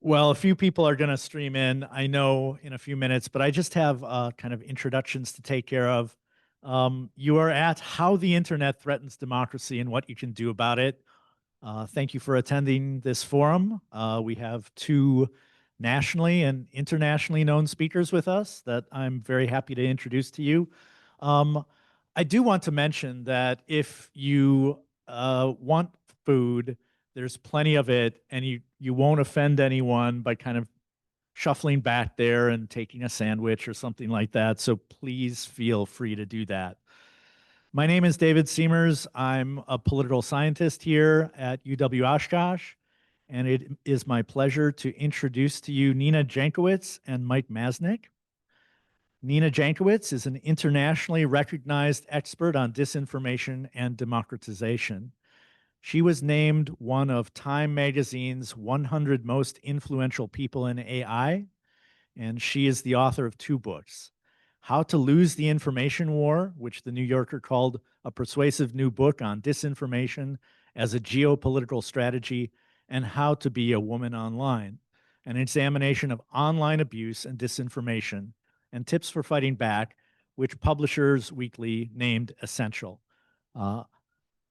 Well, a few people are going to stream in, I know, in a few minutes, but I just have kind of introductions to take care of. You are at How the Internet Threatens Democracy and What You Can Do About It. Thank you for attending this forum. We have two nationally and internationally known speakers with us that I'm very happy to introduce to you. Um, I do want to mention that if you want food, there's plenty of it, and you won't offend anyone by kind of shuffling back there and taking a sandwich or something like that. So please feel free to do that. My name is David Seamers. I'm a political scientist here at UW Oshkosh, and it is my pleasure to introduce to you Nina Jankowicz and Mike Masnick. Nina Jankowicz is an internationally recognized expert on disinformation and democratization. She was named one of Time Magazine's 100 most influential people in AI, and she is the author of two books: How to Lose the Information War, which the New Yorker called a persuasive new book on disinformation as a geopolitical strategy, and How to Be a Woman Online, an examination of online abuse and disinformation and tips for fighting back, which Publishers Weekly named essential. Uh,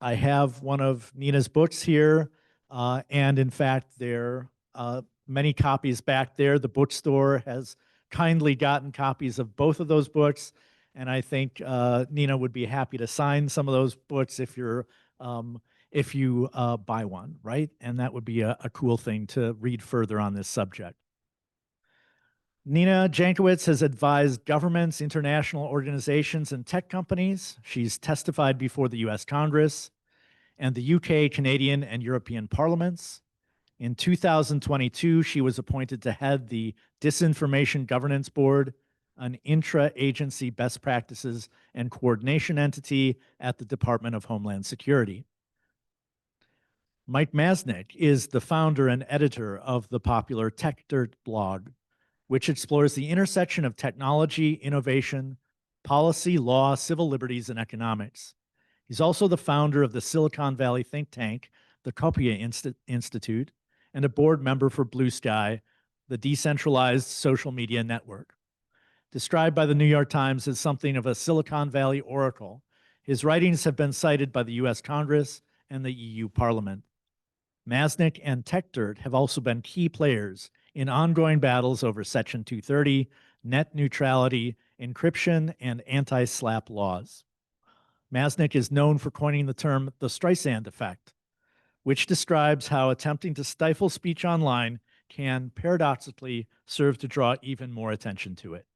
I have one of Nina's books here, and in fact, there are many copies back there. The bookstore has kindly gotten copies of both of those books, and I think Nina would be happy to sign some of those books if you buy one, right? And that would be a cool thing to read further on this subject. Nina Jankowicz has advised governments, international organizations, and tech companies. She's testified before the US Congress and the UK, Canadian, and European parliaments. In 2022, she was appointed to head the Disinformation Governance Board, an intra-agency best practices and coordination entity at the Department of Homeland Security. Mike Masnick is the founder and editor of the popular Tech Dirt blog, which explores the intersection of technology, innovation, policy, law, civil liberties, and economics. He's also the founder of the Silicon Valley think tank, the Copia Institute, and a board member for Blue Sky, the decentralized social media network. Described by the New York Times as something of a Silicon Valley oracle, his writings have been cited by the US Congress and the EU Parliament. Masnick and TechDirt have also been key players in ongoing battles over Section 230, net neutrality, encryption, and anti-SLAPP laws. Masnick is known for coining the term the Streisand effect, which describes how attempting to stifle speech online can paradoxically serve to draw even more attention to it.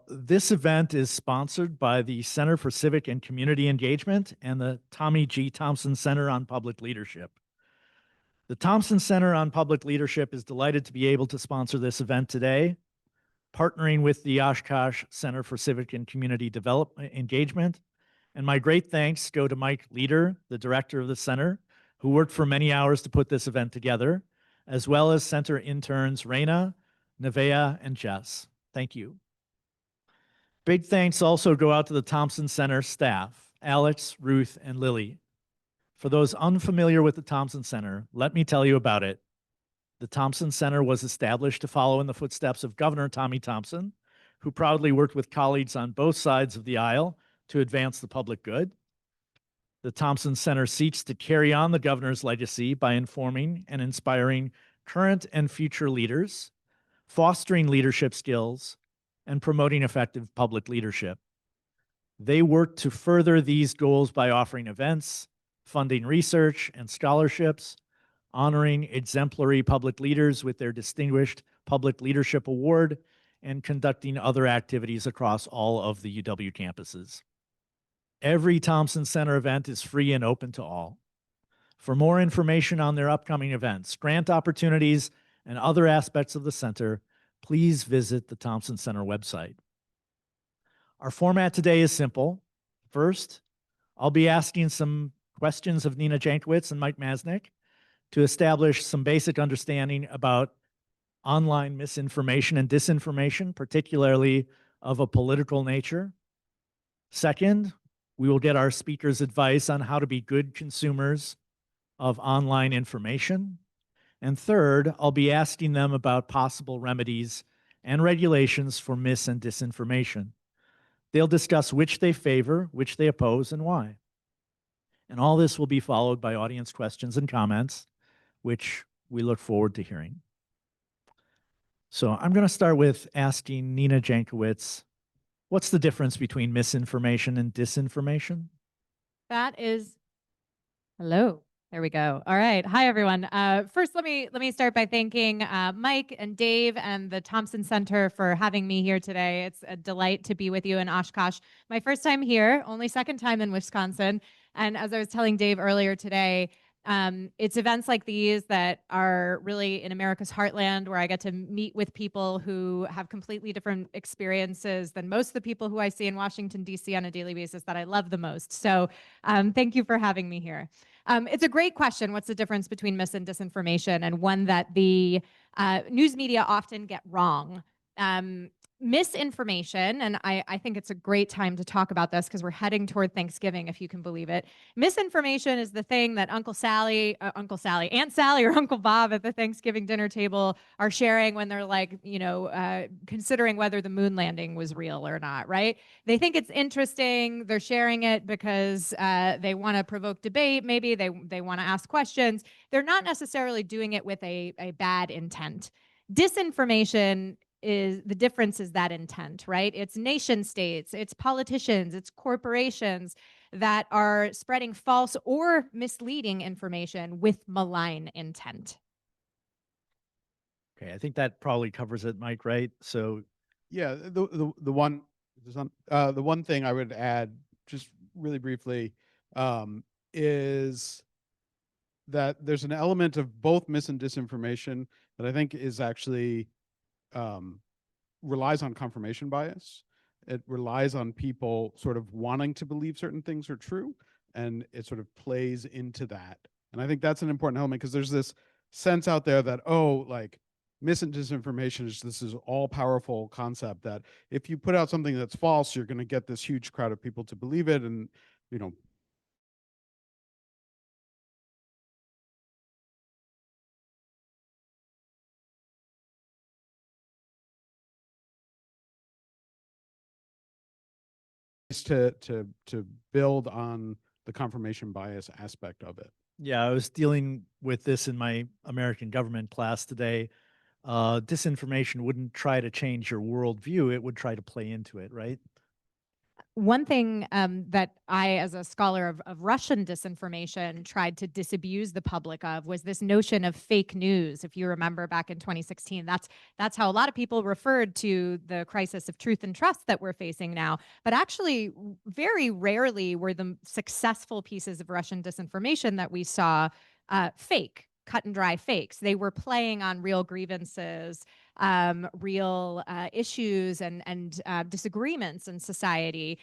This event is sponsored by the Center for Civic and Community Engagement and the Tommy G. Thompson Center on Public Leadership. The Thompson Center on Public Leadership is delighted to be able to sponsor this event today, partnering with the Oshkosh Center for Civic and Community Development Engagement. And my great thanks go to Mike Leader, the director of the center, who worked for many hours to put this event together, as well as center interns Raina, Nevea, and Jess. Thank you. Big thanks also go out to the Thompson Center staff, Alex, Ruth, and Lily. For those unfamiliar with the Thompson Center, let me tell you about it. The Thompson Center was established to follow in the footsteps of Governor Tommy Thompson, who proudly worked with colleagues on both sides of the aisle to advance the public good. The Thompson Center seeks to carry on the governor's legacy by informing and inspiring current and future leaders, fostering leadership skills, and promoting effective public leadership. They work to further these goals by offering events, funding research and scholarships, honoring exemplary public leaders with their Distinguished Public Leadership Award, and conducting other activities across all of the UW campuses. Every Thompson Center event is free and open to all. For more information on their upcoming events, grant opportunities, and other aspects of the center, please visit the Thompson Center website. Our format today is simple. First, I'll be asking some questions of Nina Jankowicz and Mike Masnick to establish some basic understanding about online misinformation and disinformation, particularly of a political nature. Second, we will get our speakers' advice on how to be good consumers of online information. And third, I'll be asking them about possible remedies and regulations for mis and disinformation. They'll discuss which they favor, which they oppose, and why. And all this will be followed by audience questions and comments, which we look forward to hearing. So I'm going to start with asking Nina Jankowicz, what's the difference between misinformation and disinformation? That is, hello. There we go. All right. Hi, everyone. First, let me start by thanking Mike and Dave and the Thompson Center for having me here today. It's a delight to be with you in Oshkosh. My first time here, only second time in Wisconsin. And as I was telling Dave earlier today, it's events like these that are really in America's heartland, where I get to meet with people who have completely different experiences than most of the people who I see in Washington, D.C. on a daily basis that I love the most. So thank you for having me here. It's a great question. What's the difference between mis and disinformation, and one that the news media often get wrong? Misinformation, and I think it's a great time to talk about this because we're heading toward Thanksgiving, if you can believe it. Misinformation is the thing that Aunt Sally, or Uncle Bob at the Thanksgiving dinner table are sharing when they're like, considering whether the moon landing was real or not, right? They think it's interesting. They're sharing it because they want to provoke debate. Maybe they want to ask questions. They're not necessarily doing it with a bad intent. Disinformation is the difference is that intent, right? It's nation states, it's politicians, it's corporations that are spreading false or misleading information with malign intent. Okay, I think that probably covers it, Mike, right? So yeah, the one thing I would add, just really briefly, is that there's an element of both mis and disinformation that I think is actually relies on confirmation bias. It relies on people sort of wanting to believe certain things are true, and it sort of plays into that. And I think that's an important element, because there's this sense out there that, oh, like, mis and disinformation is this is all powerful concept that if you put out something that's false, you're going to get this huge crowd of people to believe it, and to build on the confirmation bias aspect of it. yeah, I was dealing with this in my American government class today. Disinformation wouldn't try to change your worldview, it would try to play into it, right? One thing that I, as a scholar of Russian disinformation, tried to disabuse the public of was this notion of fake news. If you remember back in 2016, that's how a lot of people referred to the crisis of truth and trust that we're facing now. But actually, very rarely were the successful pieces of Russian disinformation that we saw fake, cut and dry fakes. They were playing on real grievances, real issues and disagreements in society.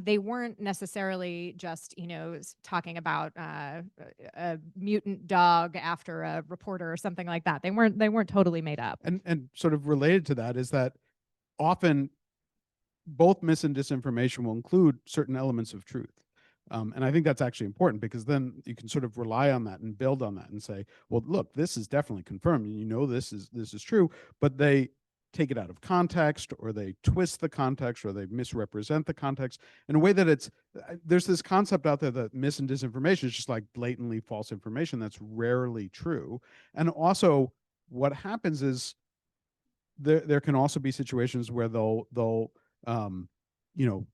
They weren't necessarily just, talking about a mutant dog after a reporter or something like that. They weren't totally made up. And sort of related to that is that often both mis and disinformation will include certain elements of truth. And I think that's actually important, because then you can sort of rely on that and build on that and say, well, look, this is definitely confirmed. This is true, but they take it out of context, or they twist the context, or they misrepresent the context in a way that there's this concept out there that mis and disinformation is just like blatantly false information. That's rarely true. And also what happens is there can also be situations where they'll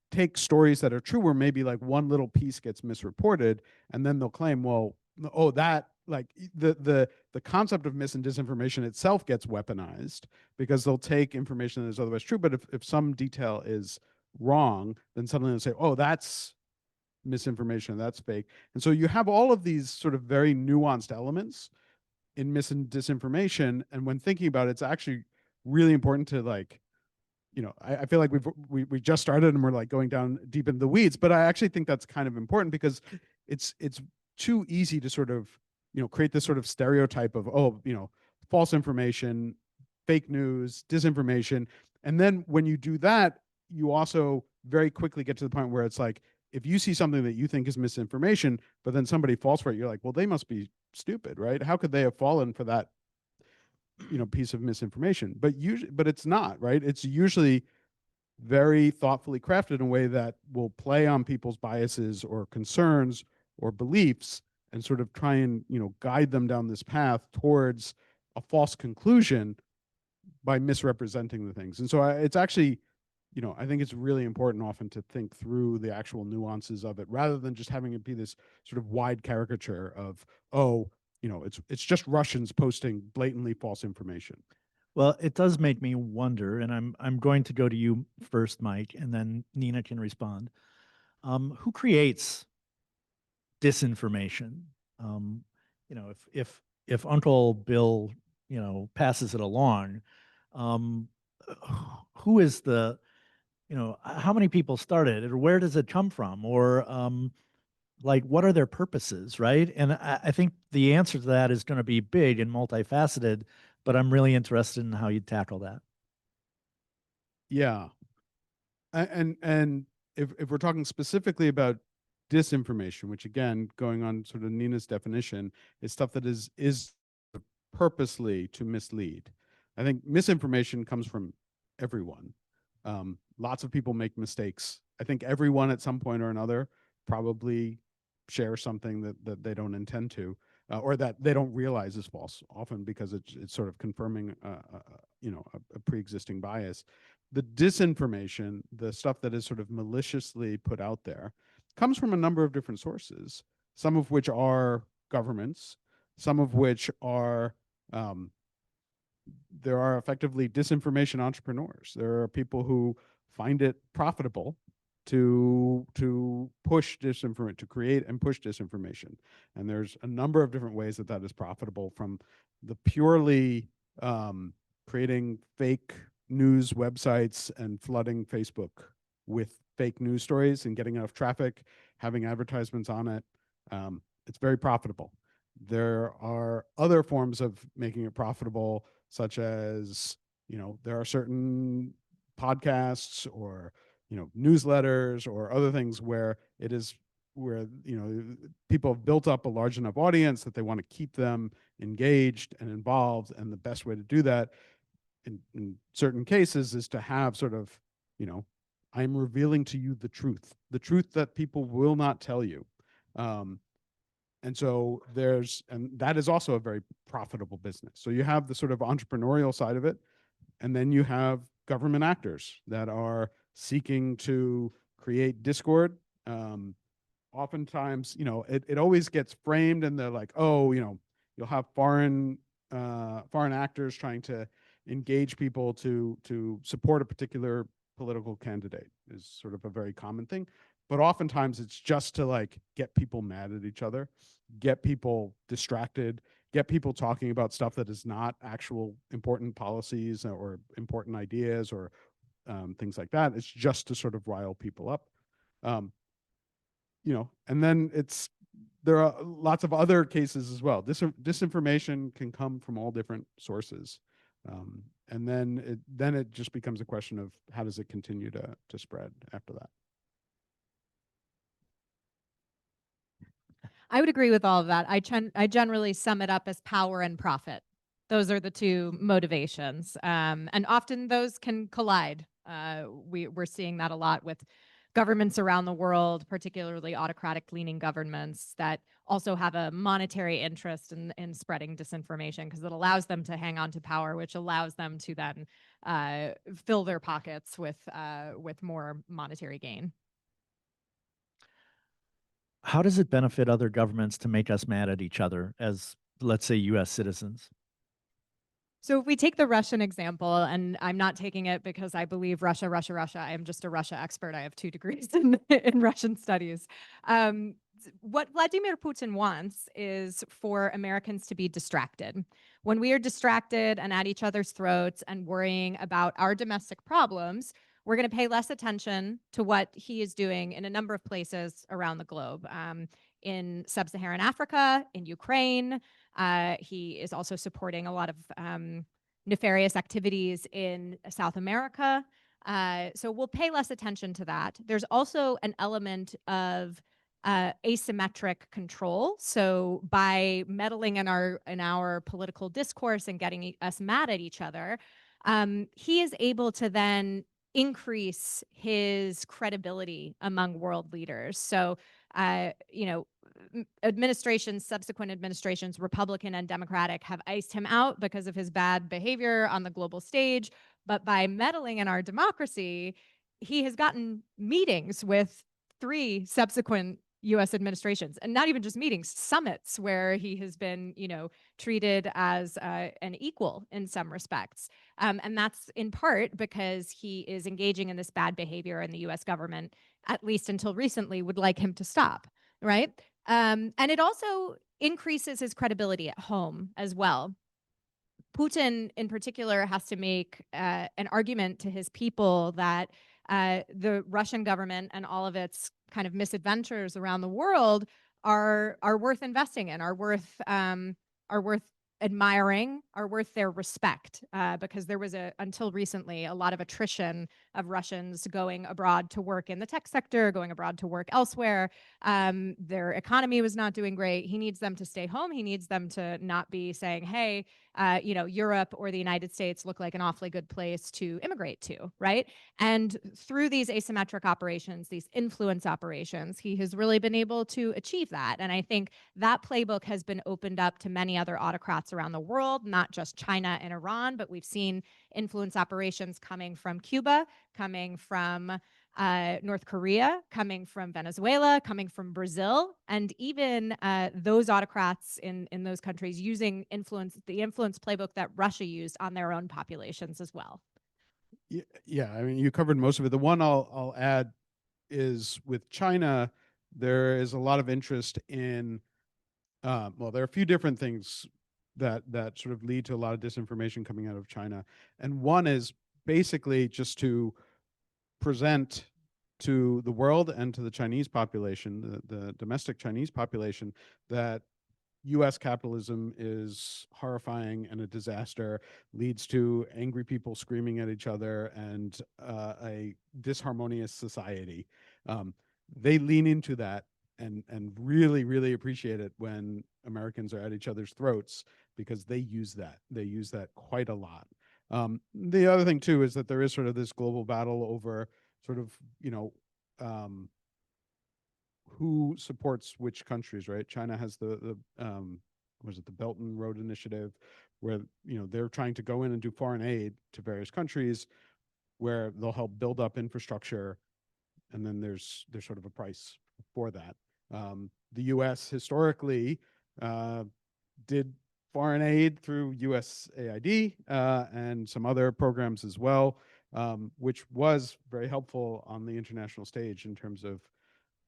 take stories that are true, where maybe like one little piece gets misreported, and then they'll claim, well, oh, that like the concept of mis and disinformation itself gets weaponized, because they'll take information that is otherwise true, but if some detail is wrong, then suddenly they'll say, oh, that's misinformation, that's fake. And so you have all of these sort of very nuanced elements in mis and disinformation, and when thinking about it, it's actually really important to I feel like we just started and we're like going down deep in the weeds, but I actually think that's kind of important, because it's too easy to sort of create this sort of stereotype of, false information, fake news, disinformation. And then when you do that, you also very quickly get to the point where it's like, if you see something that you think is misinformation, but then somebody falls for it, you're like, well, they must be stupid, right? How could they have fallen for that, piece of misinformation? But it's not, right? It's usually very thoughtfully crafted in a way that will play on people's biases or concerns or beliefs and sort of try and, guide them down this path towards a false conclusion by misrepresenting the things. And so it's actually, I think it's really important often to think through the actual nuances of it rather than just having it be this sort of wide caricature of, oh, it's just Russians posting blatantly false information. Well, it does make me wonder, and I'm going to go to you first, Mike, and then Nina can respond. Who creates disinformation? Um, if Uncle Bill, passes it along, um, who is the, how many people started it, or where does it come from, or like what are their purposes, right? And I think the answer to that is going to be big and multifaceted, but I'm really interested in how you tackle that. Yeah. And if we're talking specifically about disinformation, which again, going on sort of Nina's definition, is stuff that is purposely to mislead. I think misinformation comes from everyone. Lots of people make mistakes. I think everyone at some point or another probably shares something that they don't intend to, or that they don't realize is false, often because it's sort of confirming a pre-existing bias. The disinformation, the stuff that is sort of maliciously put out there, comes from a number of different sources, some of which are governments, some of which are there are effectively disinformation entrepreneurs. There are people who find it profitable to push disinformation, to create and push disinformation. And there's a number of different ways that is profitable, from the purely creating fake news websites and flooding Facebook with fake news stories and getting enough traffic, having advertisements on it. It's very profitable. There are other forms of making it profitable, such as, there are certain podcasts or, newsletters or other things where people have built up a large enough audience that they want to keep them engaged and involved. And the best way to do that in certain cases is to have sort of, I'm revealing to you the truth that people will not tell you. And so and that is also a very profitable business. So you have the sort of entrepreneurial side of it, and then you have government actors that are seeking to create discord. Oftentimes, it always gets framed and they're like, oh, you'll have foreign actors trying to engage people to support a particular political candidate, is sort of a very common thing. But oftentimes it's just to like get people mad at each other, get people distracted, get people talking about stuff that is not actual important policies or important ideas or things like that. It's just to sort of rile people up. And then there are lots of other cases as well. Disinformation can come from all different sources. And then it just becomes a question of how does it continue to spread after that. I would agree with all of that. I generally sum it up as power and profit. Those are the two motivations. And often those can collide. We're seeing that a lot with governments around the world, particularly autocratic leaning governments that also have a monetary interest in spreading disinformation, because it allows them to hang on to power, which allows them to then fill their pockets with more monetary gain. How does it benefit other governments to make us mad at each other as, let's say, US citizens? So if we take the Russian example, and I'm not taking it because I believe Russia. I am just a Russia expert. I have 2 degrees in Russian studies. What Vladimir Putin wants is for Americans to be distracted. When we are distracted and at each other's throats and worrying about our domestic problems, we're going to pay less attention to what he is doing in a number of places around the globe. In sub-Saharan Africa, in Ukraine. He is also supporting a lot of nefarious activities in South America. So we'll pay less attention to that. There's also an element of asymmetric control. So by meddling in our political discourse and getting us mad at each other, he is able to then increase his credibility among world leaders. So, you know, subsequent administrations, Republican and Democratic, have iced him out because of his bad behavior on the global stage. But by meddling in our democracy, he has gotten meetings with 3 subsequent US administrations, and not even just meetings, summits where he has been, treated as an equal in some respects. And that's in part because he is engaging in this bad behavior, and the US government, at least until recently, would like him to stop, right? And it also increases his credibility at home as well. Putin, in particular, has to make an argument to his people that the Russian government and all of its kind of misadventures around the world are worth investing in, are worth admiring, are worth their respect, because there was until recently a lot of attrition of Russians going abroad to work in the tech sector, going abroad to work elsewhere. Their economy was not doing great. He needs them to stay home. He needs them to not be saying, hey, Europe or the United States look like an awfully good place to immigrate to, right? And through these asymmetric operations, these influence operations, he has really been able to achieve that. And I think that playbook has been opened up to many other autocrats around the world, not just China and Iran, but we've seen influence operations coming from Cuba, coming from North Korea, coming from Venezuela, coming from Brazil, and even those autocrats in those countries using the influence playbook that Russia used on their own populations as well. Yeah, I mean, you covered most of it. The one I'll add is with China, there is a lot of interest in, well, there are a few different things that sort of lead to a lot of disinformation coming out of China. And one is basically just to present to the world and to the Chinese population, the domestic Chinese population, that US capitalism is horrifying and a disaster, leads to angry people screaming at each other and a disharmonious society. They lean into that and really, really appreciate it when Americans are at each other's throats, because they use that. They use that quite a lot. The other thing too is that there is sort of this global battle over sort of, who supports which countries, right? China has the Belt and Road Initiative, where they're trying to go in and do foreign aid to various countries, where they'll help build up infrastructure, and then there's sort of a price for that. The U.S. historically did foreign aid through USAID and some other programs as well, which was very helpful on the international stage in terms of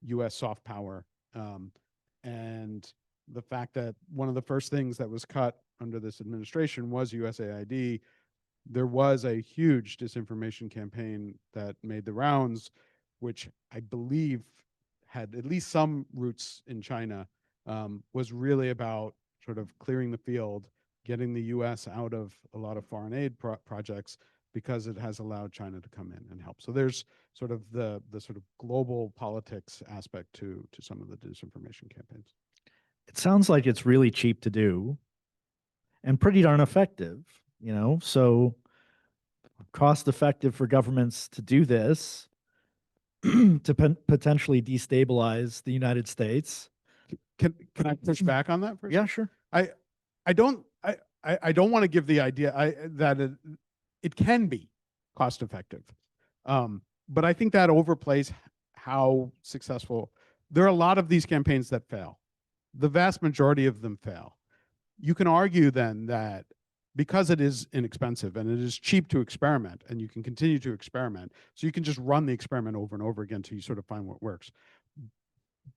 US soft power. And the fact that one of the first things that was cut under this administration was USAID, there was a huge disinformation campaign that made the rounds, which I believe had at least some roots in China, was really about sort of clearing the field, getting the US out of a lot of foreign aid projects, because it has allowed China to come in and help. So there's sort of the sort of global politics aspect to some of the disinformation campaigns. It sounds like it's really cheap to do and pretty darn effective, so cost effective for governments to do this to potentially destabilize the United States. Can I push back on that for a Yeah, second? sure. I don't want to give the idea that it can be cost effective. But I think that overplays how successful. There are a lot of these campaigns that fail. The vast majority of them fail. You can argue then that because it is inexpensive and it is cheap to experiment, and you can continue to experiment, so you can just run the experiment over and over again until you sort of find what works.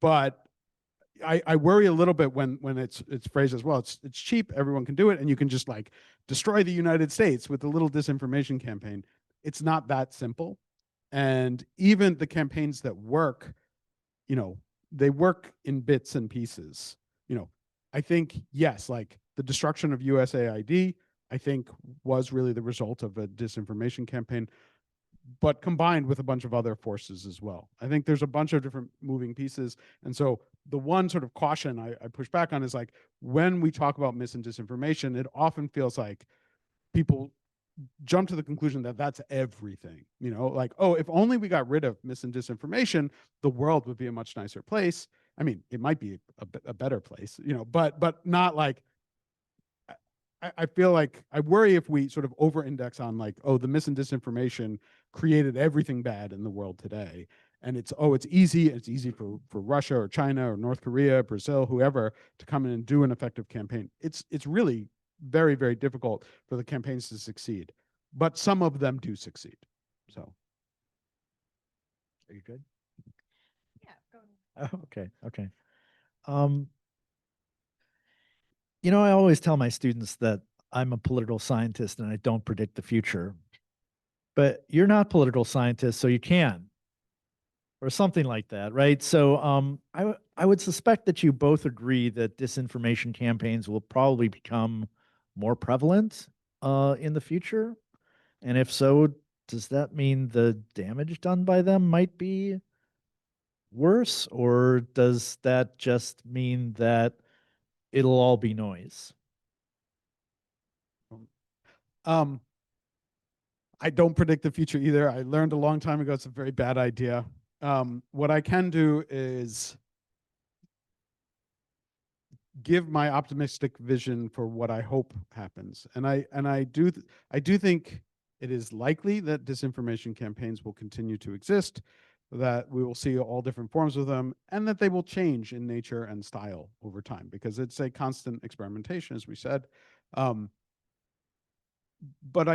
But I worry a little bit when it's phrased as, well, it's cheap, everyone can do it, and you can just like destroy the United States with a little disinformation campaign. It's not that simple. And even the campaigns that work, they work in bits and pieces. I think, yes, like the destruction of USAID, I think was really the result of a disinformation campaign. but combined with a bunch of other forces as well. I think there's a bunch of different moving pieces. And so the one sort of caution I push back on is like, when we talk about mis and disinformation, it often feels like people jump to the conclusion that that's everything, like, oh, if only we got rid of mis and disinformation, the world would be a much nicer place. I mean, it might be a better place, but not like, I feel like I worry if we sort of over index on like, oh, the mis and disinformation created everything bad in the world today. And it's easy for Russia or China or North Korea, Brazil, whoever to come in and do an effective campaign. It's really very, very difficult for the campaigns to succeed, but some of them do succeed. So. Are you good? Yeah, go ahead. Oh, okay. Okay. I always tell my students that I'm a political scientist and I don't predict the future. But you're not political scientists, so you can, or something like that, right? So I would suspect that you both agree that disinformation campaigns will probably become more prevalent in the future. And if so, does that mean the damage done by them might be worse, or does that just mean that it'll all be noise? Um, I don't predict the future either. I learned a long time ago it's a very bad idea. What I can do is give my optimistic vision for what I hope happens, and I do think it is likely that disinformation campaigns will continue to exist, that we will see all different forms of them, and that they will change in nature and style over time because it's a constant experimentation, as we said. But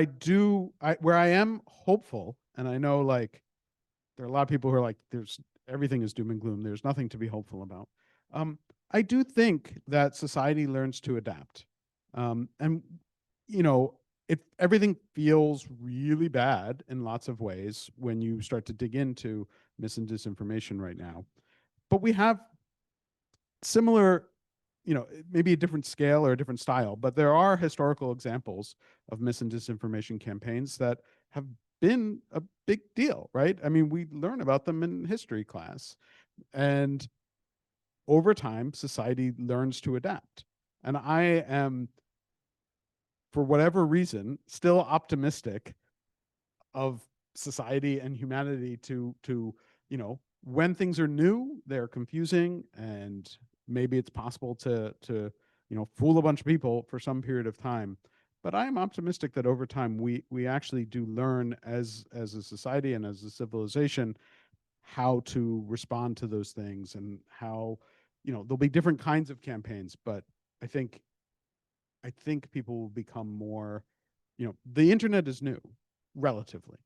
where I am hopeful, and I know like there are a lot of people who are like, everything is doom and gloom. There's nothing to be hopeful about. I do think that society learns to adapt. And, if everything feels really bad in lots of ways when you start to dig into mis and disinformation right now. But we have similar, maybe a different scale or a different style, but there are historical examples of mis and disinformation campaigns that have been a big deal, right? I mean, we learn about them in history class. And over time, society learns to adapt. And I am, for whatever reason, still optimistic of society and humanity to when things are new, they're confusing, and maybe it's possible to fool a bunch of people for some period of time. But I am optimistic that over time we actually do learn as a society and as a civilization how to respond to those things, and how there'll be different kinds of campaigns. But I think people will become more, the internet is new relatively,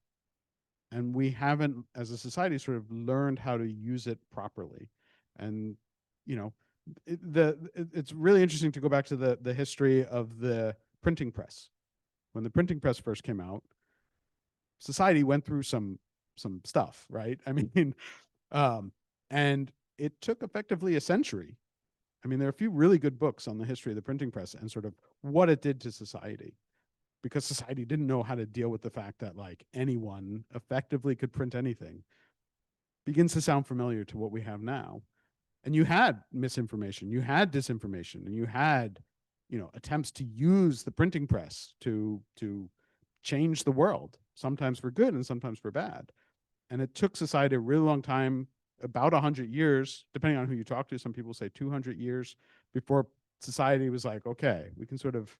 and we haven't as a society sort of learned how to use it properly. And it's really interesting to go back to the history of the printing press. When the printing press first came out, society went through some stuff, right? I mean, and it took effectively a century. I mean, there are a few really good books on the history of the printing press and sort of what it did to society, because society didn't know how to deal with the fact that like anyone effectively could print anything. Begins to sound familiar to what we have now. And you had misinformation, you had disinformation, and you had attempts to use the printing press to change the world, sometimes for good and sometimes for bad. And it took society a really long time, about 100 years, depending on who you talk to. Some people say 200 years before society was like, okay, we can sort of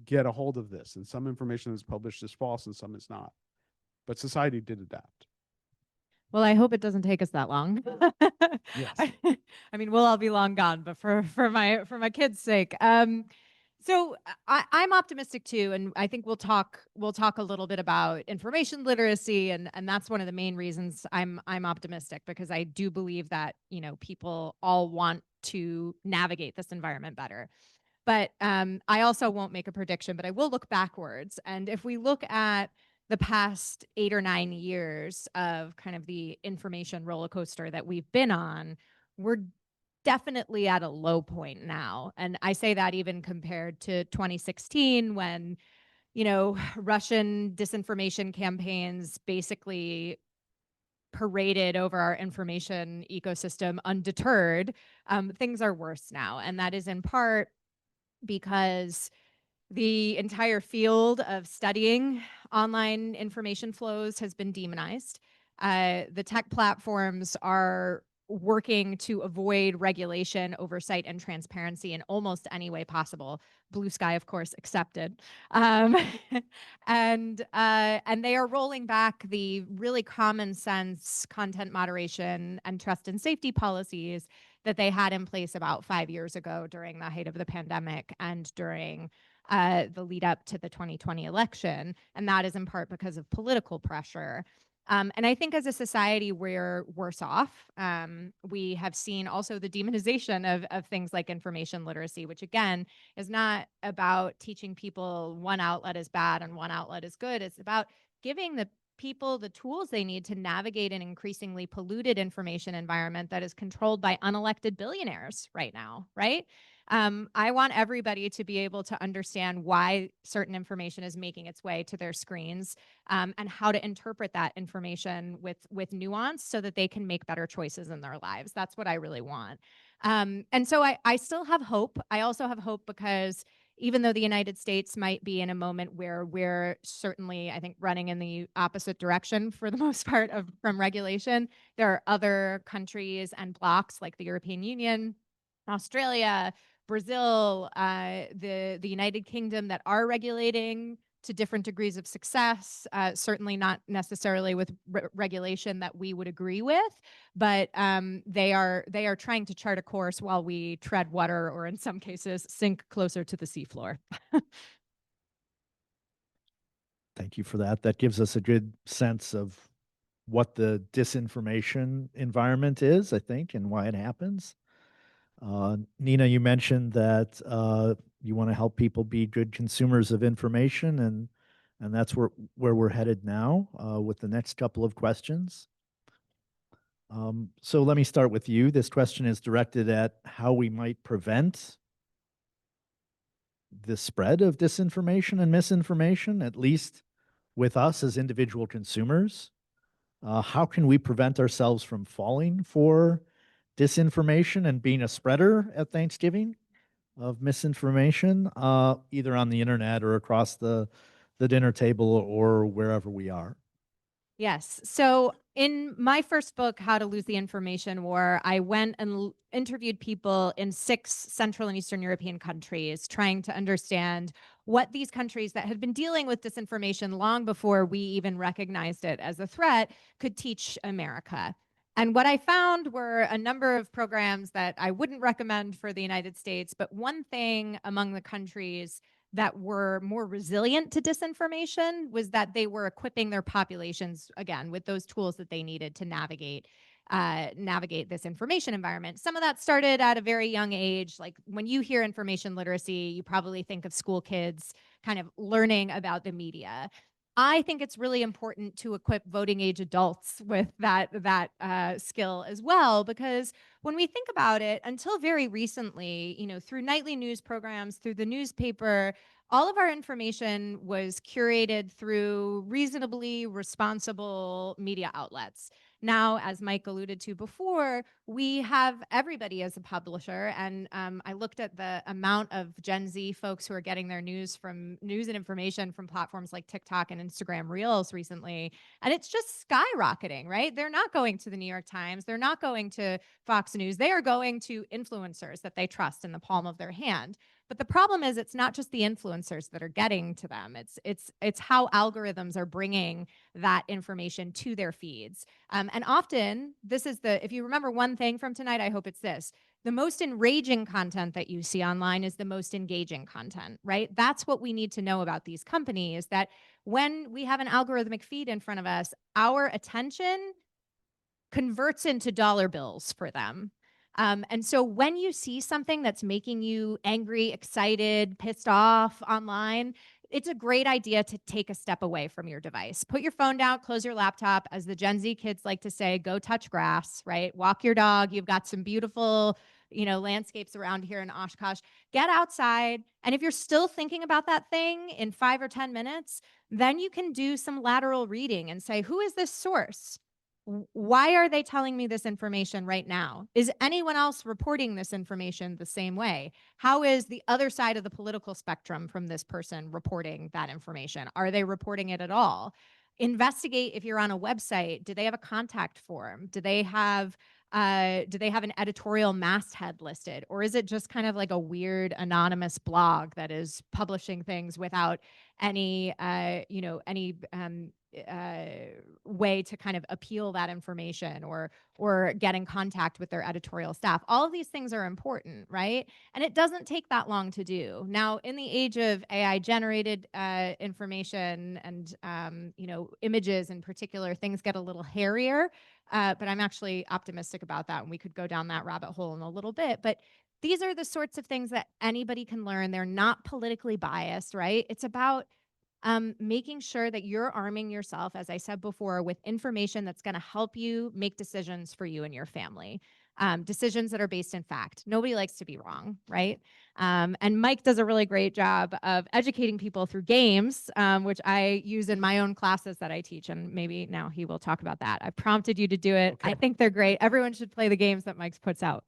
get a hold of this. And some information that's published is false and some is not. But society did adapt. Well, I hope it doesn't take us that long. Yes. I mean, we'll all be long gone, but for my kids' sake. So I'm optimistic too, and I think we'll talk a little bit about information literacy, and that's one of the main reasons I'm optimistic, because I do believe that people all want to navigate this environment better. But I also won't make a prediction, but I will look backwards. And if we look at the past 8 or 9 years of kind of the information roller coaster that we've been on, we're definitely at a low point now. And I say that even compared to 2016, when Russian disinformation campaigns basically paraded over our information ecosystem undeterred, things are worse now. And that is in part because the entire field of studying online information flows has been demonized. The tech platforms are working to avoid regulation, oversight, and transparency in almost any way possible. Blue sky, of course, accepted. Um, and they are rolling back the really common sense content moderation and trust and safety policies that they had in place about 5 years ago during the height of the pandemic and during the lead up to the 2020 election. And that is in part because of political pressure. And I think as a society, we're worse off. We have seen also the demonization of things like information literacy, which again is not about teaching people one outlet is bad and one outlet is good. It's about giving the people the tools they need to navigate an increasingly polluted information environment that is controlled by unelected billionaires right now, right? I want everybody to be able to understand why certain information is making its way to their screens, and how to interpret that information with nuance so that they can make better choices in their lives. That's what I really want. And so I still have hope. I also have hope because even though the United States might be in a moment where we're certainly, I think, running in the opposite direction for the most part from regulation, there are other countries and blocs like the European Union, Australia, Brazil, the United Kingdom that are regulating to different degrees of success, certainly not necessarily with regulation that we would agree with, but they are trying to chart a course while we tread water, or in some cases, sink closer to the seafloor. Thank you for that. That gives us a good sense of what the disinformation environment is, I think, and why it happens. Nina, you mentioned that you want to help people be good consumers of information, and that's where we're headed now with the next couple of questions. So let me start with you. This question is directed at how we might prevent the spread of disinformation and misinformation, at least with us as individual consumers. How can we prevent ourselves from falling for disinformation and being a spreader at Thanksgiving of misinformation, either on the internet or across the dinner table or wherever we are? Yes. So in my first book, How to Lose the Information War, I went and interviewed people in 6 Central and Eastern European countries, trying to understand what these countries that had been dealing with disinformation long before we even recognized it as a threat could teach America. And what I found were a number of programs that I wouldn't recommend for the United States, but one thing among the countries that were more resilient to disinformation was that they were equipping their populations again with those tools that they needed to navigate this information environment. Some of that started at a very young age. Like when you hear information literacy, you probably think of school kids kind of learning about the media. I think it's really important to equip voting age adults with that skill as well, because when we think about it, until very recently, through nightly news programs, through the newspaper, all of our information was curated through reasonably responsible media outlets. Now, as Mike alluded to before, we have everybody as a publisher. And I looked at the amount of Gen Z folks who are getting their news and information from platforms like TikTok and Instagram Reels recently. And it's just skyrocketing, right? They're not going to the New York Times. They're not going to Fox News. They are going to influencers that they trust in the palm of their hand. But the problem is it's not just the influencers that are getting to them. It's how algorithms are bringing that information to their feeds. And often if you remember one thing from tonight, I hope it's this. The most enraging content that you see online is the most engaging content, right? That's what we need to know about these companies, that when we have an algorithmic feed in front of us, our attention converts into dollar bills for them. And so when you see something that's making you angry, excited, pissed off online, it's a great idea to take a step away from your device. Put your phone down, close your laptop. As the Gen Z kids like to say, go touch grass, right? Walk your dog. You've got some beautiful, landscapes around here in Oshkosh. Get outside. And if you're still thinking about that thing in 5 or 10 minutes, then you can do some lateral reading and say, who is this source? Why are they telling me this information right now? Is anyone else reporting this information the same way? How is the other side of the political spectrum from this person reporting that information? Are they reporting it at all? Investigate if you're on a website. Do they have a contact form? Do they have an editorial masthead listed? Or is it just kind of like a weird anonymous blog that is publishing things without any way to kind of appeal that information or get in contact with their editorial staff? All of these things are important, right? And it doesn't take that long to do. Now, in the age of AI generated information and images in particular, things get a little hairier. But I'm actually optimistic about that, and we could go down that rabbit hole in a little bit. But these are the sorts of things that anybody can learn. They're not politically biased, right? It's about making sure that you're arming yourself, as I said before, with information that's going to help you make decisions for you and your family. Decisions that are based in fact. Nobody likes to be wrong, right? And Mike does a really great job of educating people through games, which I use in my own classes that I teach. And maybe now he will talk about that. I prompted you to do it. Okay. I think they're great. Everyone should play the games that Mike puts out.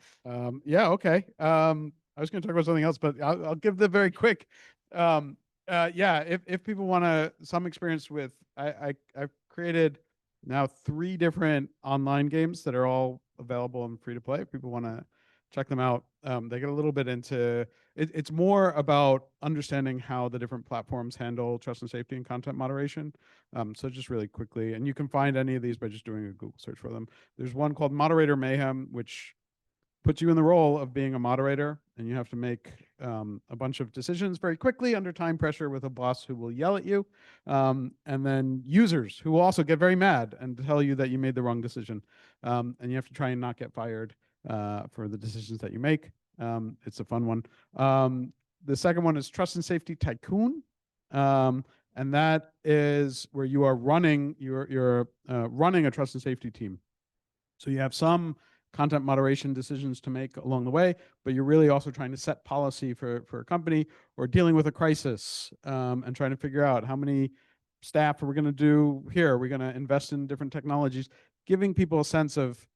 Yeah, okay. I was going to talk about something else, but I'll give the very quick. Yeah, if people want some experience with, I've created now 3 different online games that are all available and free to play. If people want to check them out, they get a little bit into it. It's more about understanding how the different platforms handle trust and safety and content moderation. So just really quickly, and you can find any of these by just doing a Google search for them. There's one called Moderator Mayhem, which puts you in the role of being a moderator, and you have to make a bunch of decisions very quickly under time pressure with a boss who will yell at you, and then users who will also get very mad and tell you that you made the wrong decision, and you have to try and not get fired for the decisions that you make. It's a fun one. The second one is Trust and Safety Tycoon, and that is where you are running you're running a trust and safety team. So you have some content moderation decisions to make along the way, but you're really also trying to set policy for a company or dealing with a crisis, and trying to figure out how many staff are we going to do here? Are we going to invest in different technologies? Giving people a sense of,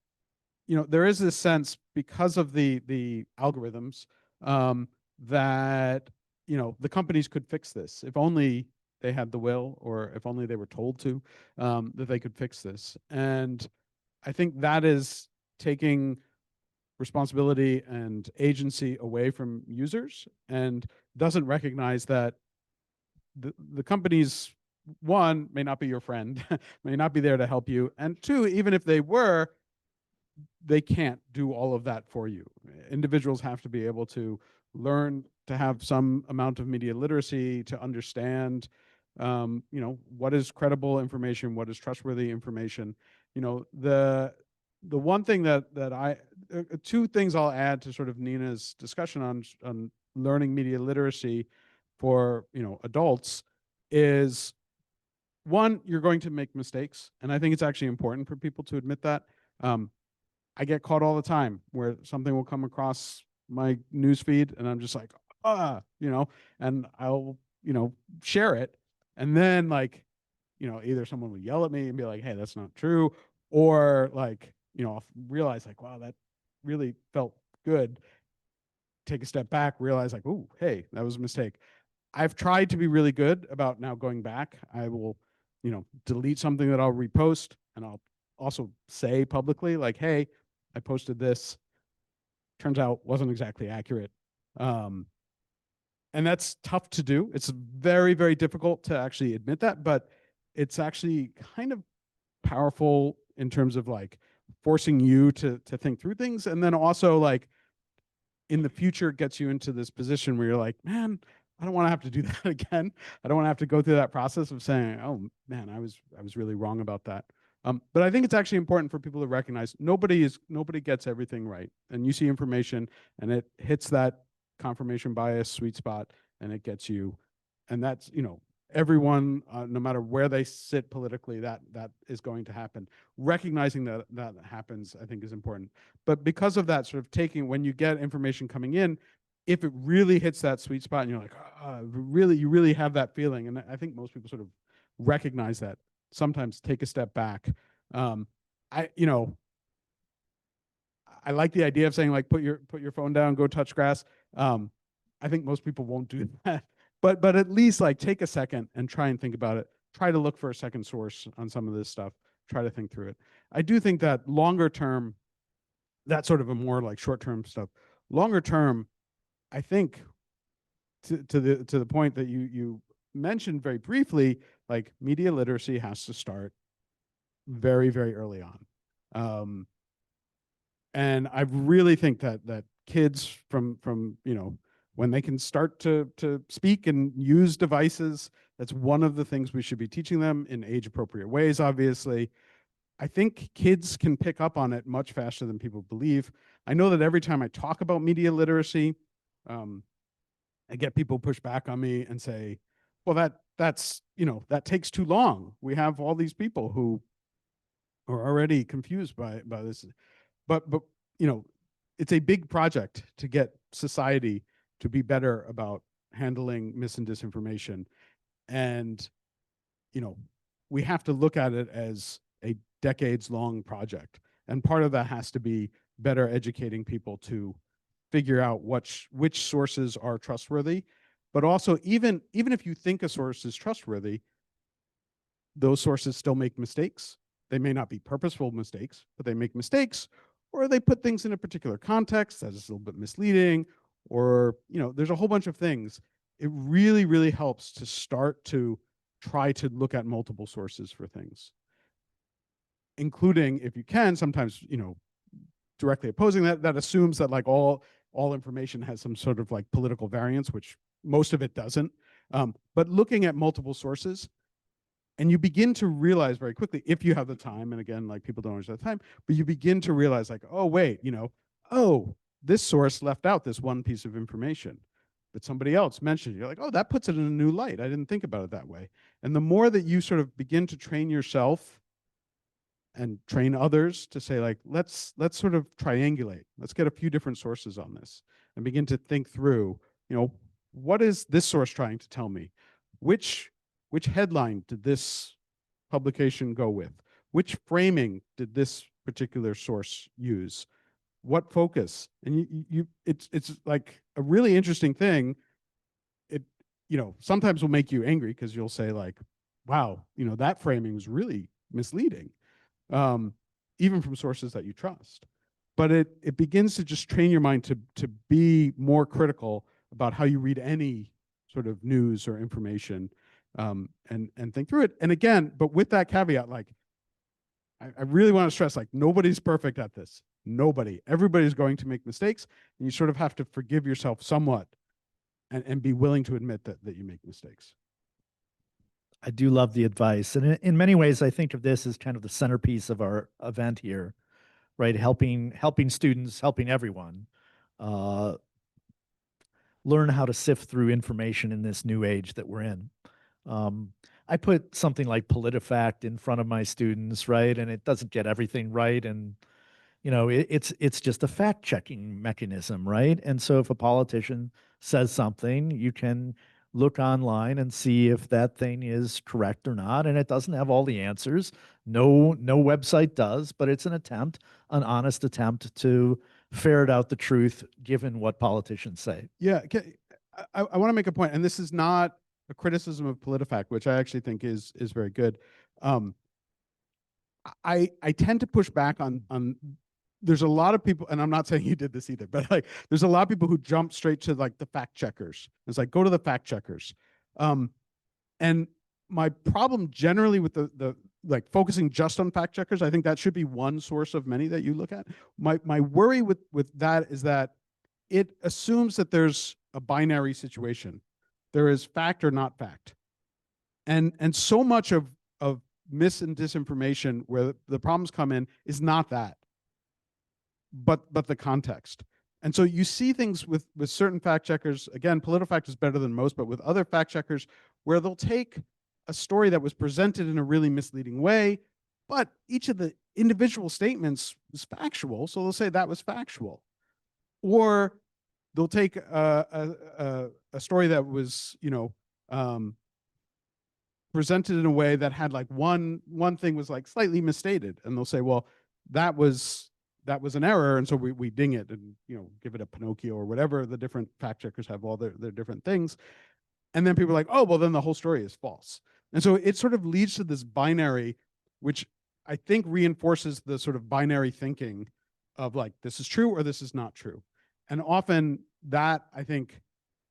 there is this sense because of the algorithms, that, the companies could fix this if only they had the will, or if only they were told to, that they could fix this. And I think that is taking responsibility and agency away from users, and doesn't recognize that the companies, one, may not be your friend, may not be there to help you, and two, even if they were, they can't do all of that for you. Individuals have to be able to learn to have some amount of media literacy, to understand, what is credible information, what is trustworthy information. The one thing that I 2 things I'll add to sort of Nina's discussion on learning media literacy for adults is, one, you're going to make mistakes, and I think it's actually important for people to admit that. I get caught all the time where something will come across my news feed and I'm just like, and I'll share it, and then either someone will yell at me and be like, hey, that's not true, or I'll realize wow, that really felt good. Take a step back, realize ooh, hey, that was a mistake. I've tried to be really good about now going back. I will, delete something that I'll repost, and I'll also say publicly hey, I posted this. Turns out wasn't exactly accurate. And that's tough to do. It's very, very difficult to actually admit that, but it's actually kind of powerful in terms of forcing you to think through things, and then also in the future gets you into this position where you're like, man, I don't want to have to do that again. I don't want to have to go through that process of saying, oh man, I was really wrong about that. But I think it's actually important for people to recognize nobody gets everything right, and you see information and it hits that confirmation bias sweet spot and it gets you, and that's everyone, no matter where they sit politically, that is going to happen. Recognizing that that happens, I think, is important. But because of that, sort of taking, when you get information coming in, if it really hits that sweet spot and you're like, you really have that feeling, and I think most people sort of recognize that, sometimes take a step back. I like the idea of saying, like, put your phone down, go touch grass. I think most people won't do that, but at least, like, take a second and try and think about it. Try to look for a second source on some of this stuff. Try to think through it. I do think that longer term, that's sort of a more like short term stuff. Longer term, I think to the point that you mentioned very briefly, like, media literacy has to start very, very early on. And I really think that kids from when they can start to speak and use devices, that's one of the things we should be teaching them in age appropriate ways, obviously. I think kids can pick up on it much faster than people believe. I know that every time I talk about media literacy, I get people push back on me and say, well, that takes too long. We have all these people who are already confused by this. But it's a big project to get society to be better about handling mis and disinformation. And, we have to look at it as a decades-long project. And part of that has to be better educating people to figure out which sources are trustworthy. But also, even if you think a source is trustworthy, those sources still make mistakes. They may not be purposeful mistakes, but they make mistakes, or they put things in a particular context that is a little bit misleading, or, there's a whole bunch of things. It really, really helps to start to try to look at multiple sources for things, including, if you can, sometimes, directly opposing that assumes that, like, all information has some sort of, like, political variance, which most of it doesn't. But looking at multiple sources, and you begin to realize very quickly, if you have the time, and again, like, people don't always have the time, but you begin to realize, like, oh, wait, this source left out this one piece of information, but somebody else mentioned it. You're like, oh, that puts it in a new light. I didn't think about it that way. And the more that you sort of begin to train yourself and train others to say, like, let's sort of triangulate. Let's get a few different sources on this and begin to think through, what is this source trying to tell me? Which headline did this publication go with? Which framing did this particular source use? What focus? And it's like a really interesting thing. It, sometimes will make you angry because you'll say, like, wow, that framing was really misleading, even from sources that you trust. But it begins to just train your mind to be more critical about how you read any sort of news or information, and think through it. And again, but with that caveat, like, I really want to stress, like, nobody's perfect at this. Nobody. Everybody's going to make mistakes, and you sort of have to forgive yourself somewhat and be willing to admit that you make mistakes. I do love the advice. And in many ways, I think of this as kind of the centerpiece of our event here, right? Helping students, helping everyone learn how to sift through information in this new age that we're in. I put something like PolitiFact in front of my students, right? And it doesn't get everything right. And, it's just a fact-checking mechanism, right? And so if a politician says something, you can look online and see if that thing is correct or not. And it doesn't have all the answers. No website does, but it's an honest attempt to ferret out the truth given what politicians say. Yeah, I want to make a point, and this is not a criticism of PolitiFact, which I actually think is very good. I tend to push back on. There's a lot of people, and I'm not saying you did this either, but, like, there's a lot of people who jump straight to, like, the fact checkers. It's like, go to the fact checkers. And my problem generally with the like focusing just on fact checkers, I think that should be one source of many that you look at. My worry with that is that it assumes that there's a binary situation. There is fact or not fact. And so much of mis and disinformation, where the problems come in, is not that, but the context. And so you see things with certain fact checkers, again, PolitiFact is better than most, but with other fact checkers, where they'll take a story that was presented in a really misleading way, but each of the individual statements was factual, so they'll say that was factual. Or they'll take a story that was, presented in a way that had like one thing was like slightly misstated, and they'll say, well, that was an error, and so we ding it and give it a Pinocchio or whatever. The different fact checkers have all their different things, and then people are like, oh, well, then the whole story is false. And so it sort of leads to this binary, which I think reinforces the sort of binary thinking of like, this is true or this is not true. And often that, I think,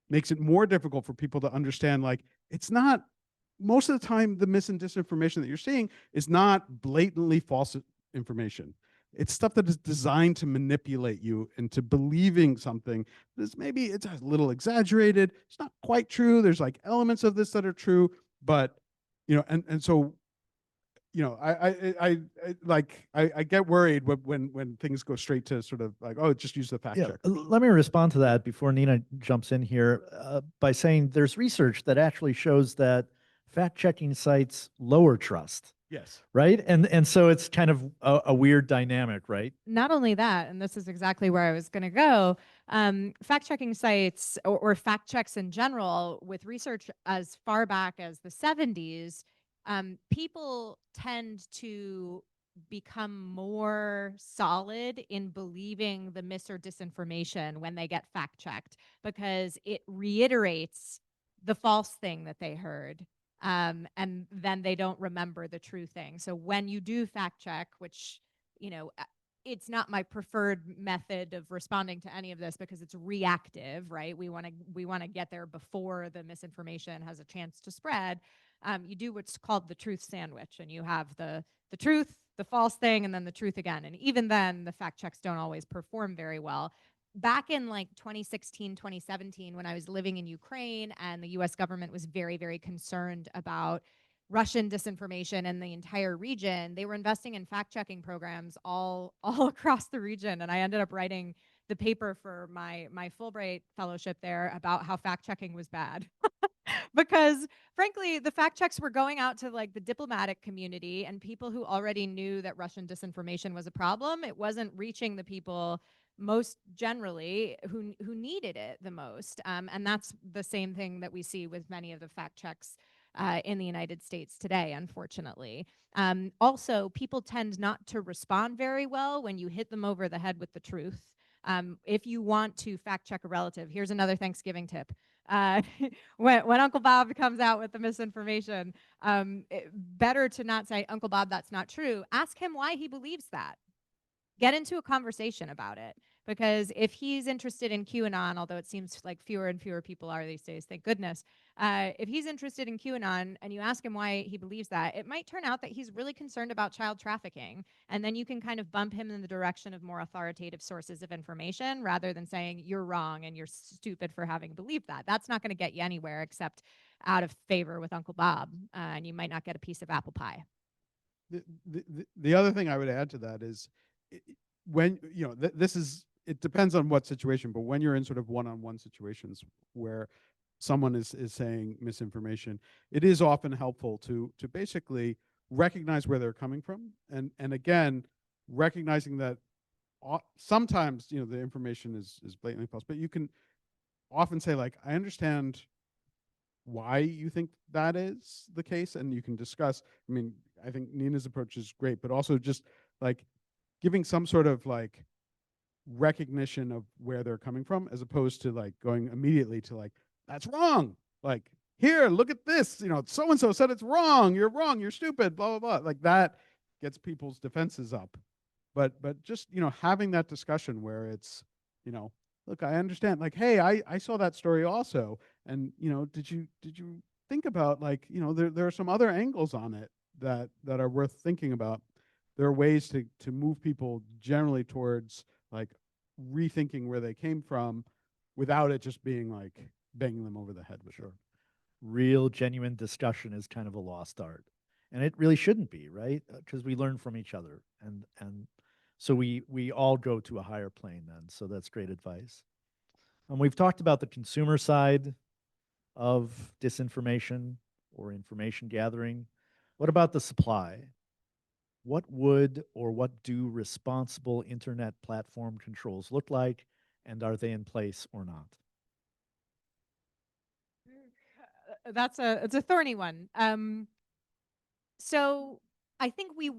makes it more difficult for people to understand, like, it's not, most of the time, the mis and disinformation that you're seeing is not blatantly false information. It's stuff that is designed to manipulate you into believing something that's maybe it's a little exaggerated. It's not quite true. There's like elements of this that are true, but and so I get worried when things go straight to sort of like, oh, just use the fact check. Let me respond to that before Nina jumps in here by saying there's research that actually shows that fact-checking sites lower trust. Yes. Right. And so it's kind of a weird dynamic, right? Not only that, and this is exactly where I was going to go, fact-checking sites or fact checks in general, with research as far back as the 70s, people tend to become more solid in believing the mis or disinformation when they get fact-checked, because it reiterates the false thing that they heard. And then they don't remember the true thing. So when you do fact check, which, it's not my preferred method of responding to any of this because it's reactive, right? We want to get there before the misinformation has a chance to spread. You do what's called the truth sandwich, and you have the truth, the false thing, and then the truth again. And even then, the fact checks don't always perform very well. Back in like 2016, 2017, when I was living in Ukraine and the US government was very, very concerned about Russian disinformation in the entire region, they were investing in fact-checking programs all across the region. And I ended up writing the paper for my Fulbright fellowship there about how fact-checking was bad. Because frankly, the fact checks were going out to like the diplomatic community and people who already knew that Russian disinformation was a problem. It wasn't reaching the people most generally who needed it the most. And that's the same thing that we see with many of the fact checks in the United States today, unfortunately. Also, people tend not to respond very well when you hit them over the head with the truth. If you want to fact check a relative, here's another Thanksgiving tip. When Uncle Bob comes out with the misinformation, better to not say, Uncle Bob, that's not true. Ask him why he believes that. Get into a conversation about it. Because if he's interested in QAnon, although it seems like fewer and fewer people are these days, thank goodness, if he's interested in QAnon and you ask him why he believes that, it might turn out that he's really concerned about child trafficking. And then you can kind of bump him in the direction of more authoritative sources of information rather than saying you're wrong and you're stupid for having believed that. That's not going to get you anywhere except out of favor with Uncle Bob, and you might not get a piece of apple pie. The other thing I would add to that is when, this is, it depends on what situation, but when you're in sort of one-on-one situations where someone is saying misinformation, it is often helpful to basically recognize where they're coming from. And again, recognizing that sometimes, the information is blatantly false, but you can often say like, I understand why you think that is the case. And you can discuss, I mean, I think Nina's approach is great, but also just like giving some sort of like recognition of where they're coming from, as opposed to like going immediately to like, that's wrong. Like, here, look at this, so-and-so said it's wrong, you're stupid, blah, blah, blah. Like that gets people's defenses up. But just, having that discussion where it's, look, I understand, like, hey, I saw that story also. And, did you think about like, there are some other angles on it that are worth thinking about. There are ways to move people generally towards like rethinking where they came from without it just being like banging them over the head with it. Real genuine discussion is kind of a lost art, and it really shouldn't be, right? Because we learn from each other, and So we all go to a higher plane then. So that's great advice. We've talked about the consumer side of disinformation or information gathering. What about the supply? What would or what do responsible internet platform controls look like, and are they in place or not? It's a thorny one. So I think we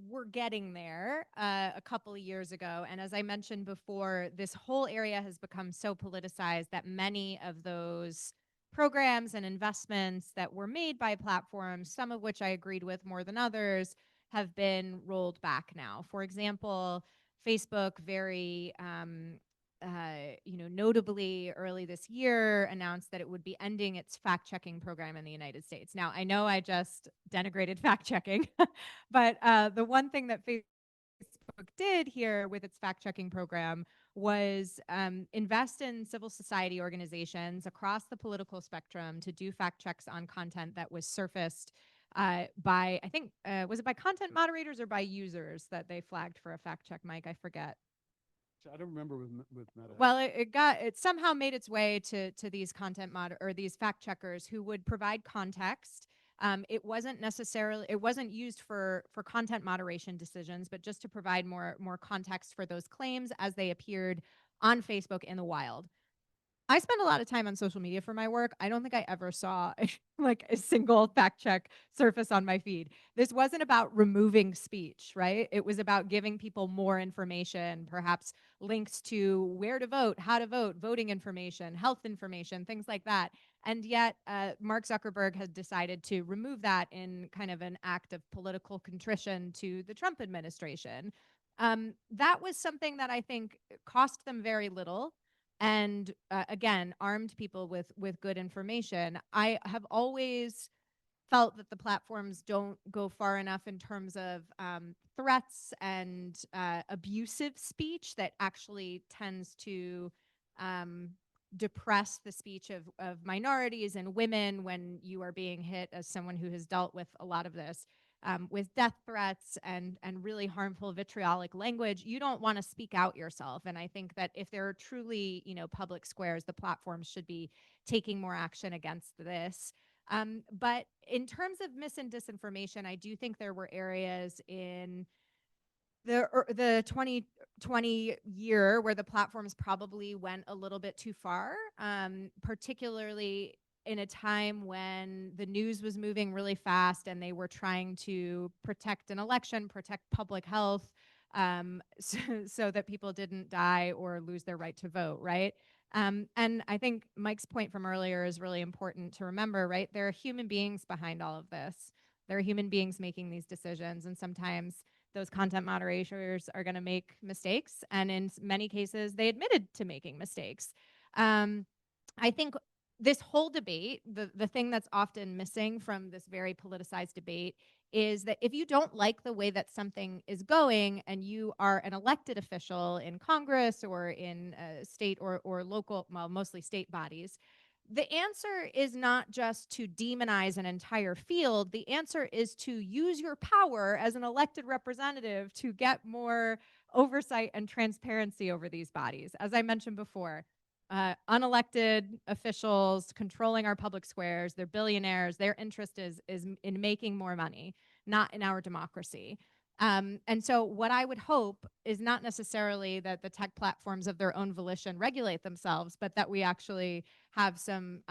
were getting there a couple of years ago. And as I mentioned before, this whole area has become so politicized that many of those programs and investments that were made by platforms, some of which I agreed with more than others, have been rolled back now. For example, Facebook very notably early this year announced that it would be ending its fact-checking program in the United States. Now, I know I just denigrated fact-checking, but the one thing that Facebook did here with its fact-checking program was invest in civil society organizations across the political spectrum to do fact checks on content that was surfaced by, I think, was it by content moderators or by users that they flagged for a fact check, Mike? I forget. I don't remember with Meta. Well, it somehow made its way to these content or these fact checkers who would provide context. It wasn't used for content moderation decisions, but just to provide more context for those claims as they appeared on Facebook in the wild. I spend a lot of time on social media for my work. I don't think I ever saw like a single fact check surface on my feed. This wasn't about removing speech, right? It was about giving people more information, perhaps links to where to vote, how to vote, voting information, health information, things like that. And yet, Mark Zuckerberg has decided to remove that in kind of an act of political contrition to the Trump administration. That was something that I think cost them very little and again armed people with good information. I have always felt that the platforms don't go far enough in terms of threats and abusive speech that actually tends to depress the speech of minorities and women when you are being hit as someone who has dealt with a lot of this with death threats and really harmful vitriolic language. You don't want to speak out yourself. And I think that if there are truly, public squares, the platforms should be taking more action against this. But in terms of mis and disinformation, I do think there were areas in the 2020 year where the platforms probably went a little bit too far, particularly in a time when the news was moving really fast and they were trying to protect an election, protect public health, so that people didn't die or lose their right to vote, right? And I think Mike's point from earlier is really important to remember, right? There are human beings behind all of this. There are human beings making these decisions, and sometimes those content moderators are going to make mistakes, and in many cases, they admitted to making mistakes. I think this whole debate, the thing that's often missing from this very politicized debate is that if you don't like the way that something is going and you are an elected official in Congress or in state or local, well, mostly state bodies, the answer is not just to demonize an entire field. The answer is to use your power as an elected representative to get more oversight and transparency over these bodies. As I mentioned before, unelected officials controlling our public squares, they're billionaires, their interest is in making more money, not in our democracy. And so what I would hope is not necessarily that the tech platforms of their own volition regulate themselves, but that we actually have some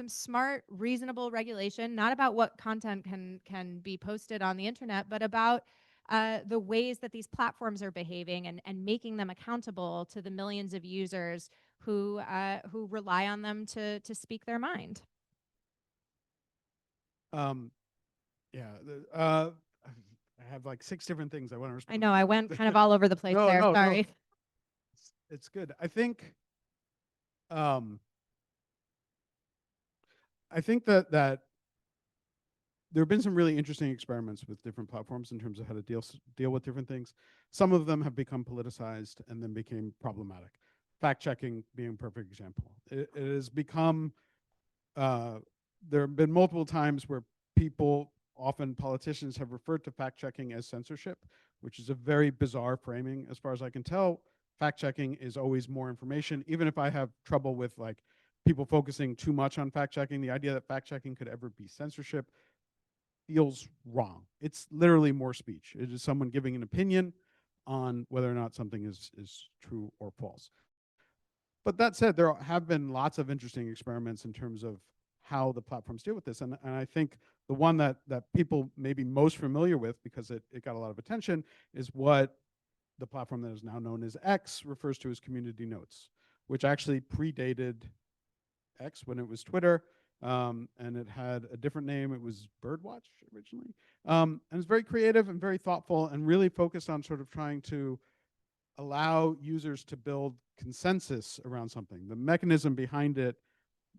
smart, reasonable regulation, not about what content can be posted on the internet, but about the ways that these platforms are behaving and making them accountable to the millions of users who rely on them to speak their mind. I have like 6 different things I want to respond. I know I went kind of all over the place there. Sorry. No. It's good. I think that there have been some really interesting experiments with different platforms in terms of how to deal with different things. Some of them have become politicized and then became problematic. Fact checking being a perfect example. It has become there have been multiple times where people, often politicians, have referred to fact checking as censorship, which is a very bizarre framing as far as I can tell. Fact checking is always more information. Even if I have trouble with like people focusing too much on fact checking, the idea that fact checking could ever be censorship feels wrong. It's literally more speech. It is someone giving an opinion on whether or not something is true or false. But that said, there have been lots of interesting experiments in terms of how the platforms deal with this. And I think the one that people may be most familiar with, because it got a lot of attention, is what the platform that is now known as X refers to as community notes, which actually predated X when it was Twitter. And it had a different name. It was Birdwatch originally. And it's very creative and very thoughtful and really focused on sort of trying to allow users to build consensus around something. The mechanism behind it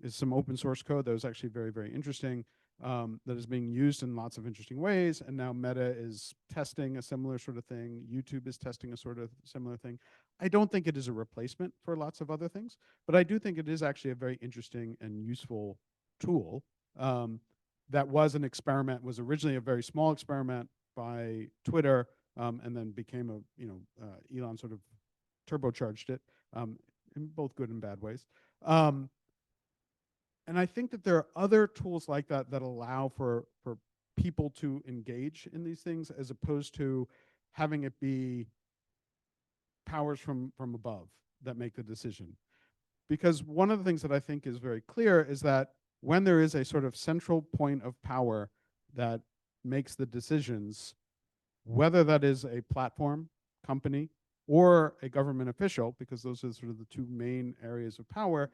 is some open source code that was actually very, very interesting, that is being used in lots of interesting ways. And now Meta is testing a similar sort of thing. YouTube is testing a sort of similar thing. I don't think it is a replacement for lots of other things, but I do think it is actually a very interesting and useful tool. That was an experiment, was originally a very small experiment by Twitter, and then became a, Elon sort of turbocharged it, in both good and bad ways. And I think that there are other tools like that that allow for people to engage in these things, as opposed to having it be powers from above that make the decision. Because one of the things that I think is very clear is that when there is a sort of central point of power that makes the decisions, whether that is a platform, company, or a government official, because those are sort of the two main areas of power,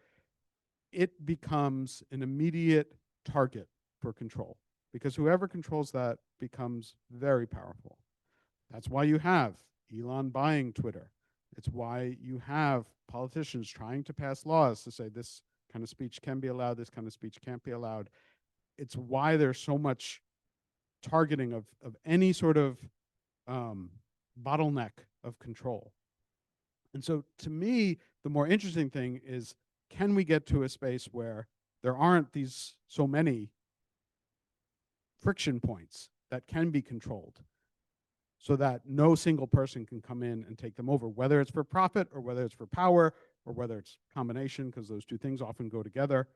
it becomes an immediate target for control, because whoever controls that becomes very powerful. That's why you have Elon buying Twitter. It's why you have politicians trying to pass laws to say this kind of speech can be allowed, this kind of speech can't be allowed. It's why there's so much targeting of any sort of bottleneck of control. And so to me, the more interesting thing is, can we get to a space where there aren't these so many friction points that can be controlled, so that no single person can come in and take them over, whether it's for profit or whether it's for power or whether it's combination, because those two things often go together.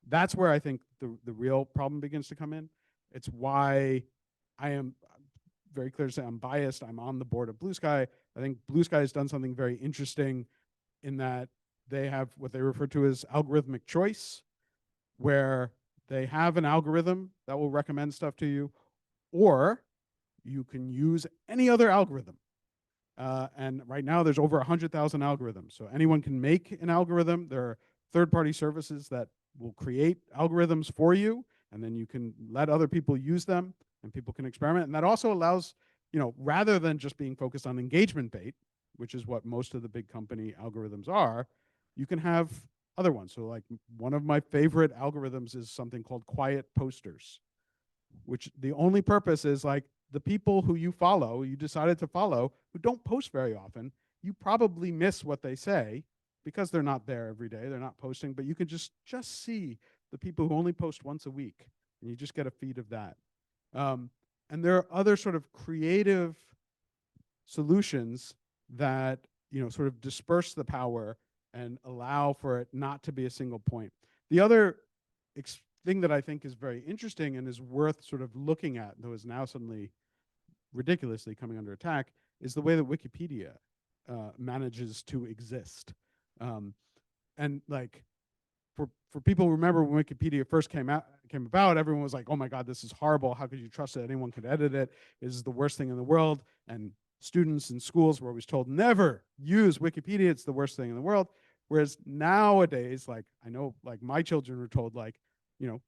That's where I think the real problem begins to come in. It's why I am very clear to say I'm biased. I'm on the board of Blue Sky. I think Blue Sky has done something very interesting in that they have what they refer to as algorithmic choice, where they have an algorithm that will recommend stuff to you, or you can use any other algorithm. And right now there's over 100,000 algorithms. So anyone can make an algorithm. There are third-party services that will create algorithms for you, and then you can let other people use them, and people can experiment. And that also allows, rather than just being focused on engagement bait, which is what most of the big company algorithms are, you can have other ones. So like one of my favorite algorithms is something called quiet posters, which the only purpose is like the people who you follow, you decided to follow, who don't post very often, you probably miss what they say because they're not there every day, they're not posting, but you can just see the people who only post once a week, and you just get a feed of that. And there are other sort of creative solutions that sort of disperse the power and allow for it not to be a single point. The other thing that I think is very interesting and is worth sort of looking at, though is now suddenly ridiculously coming under attack, is the way that Wikipedia manages to exist. And like for people who remember when Wikipedia first came about, everyone was like, oh my God, this is horrible. How could you trust that anyone could edit it? This is the worst thing in the world. And students in schools were always told, never use Wikipedia. It's the worst thing in the world. Whereas nowadays, like I know like my children were told like,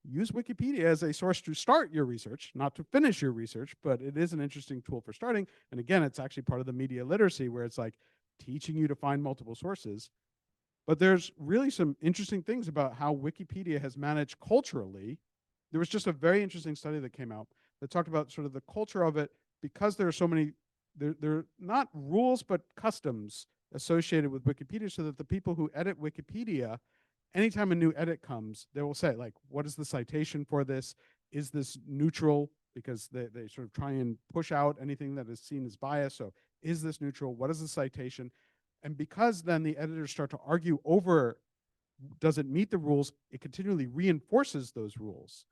use Wikipedia as a source to start your research, not to finish your research, but it is an interesting tool for starting. And again, it's actually part of the media literacy where it's like teaching you to find multiple sources. But there's really some interesting things about how Wikipedia has managed culturally. There was just a very interesting study that came out that talked about sort of the culture of it, because there are so many, there are not rules, but customs associated with Wikipedia, so that the people who edit Wikipedia, anytime a new edit comes, they will say, like, what is the citation for this? Is this neutral? because they sort of try and push out anything that is seen as bias. So is this neutral? What is the citation? And because then the editors start to argue over, does it meet the rules, it continually reinforces those rules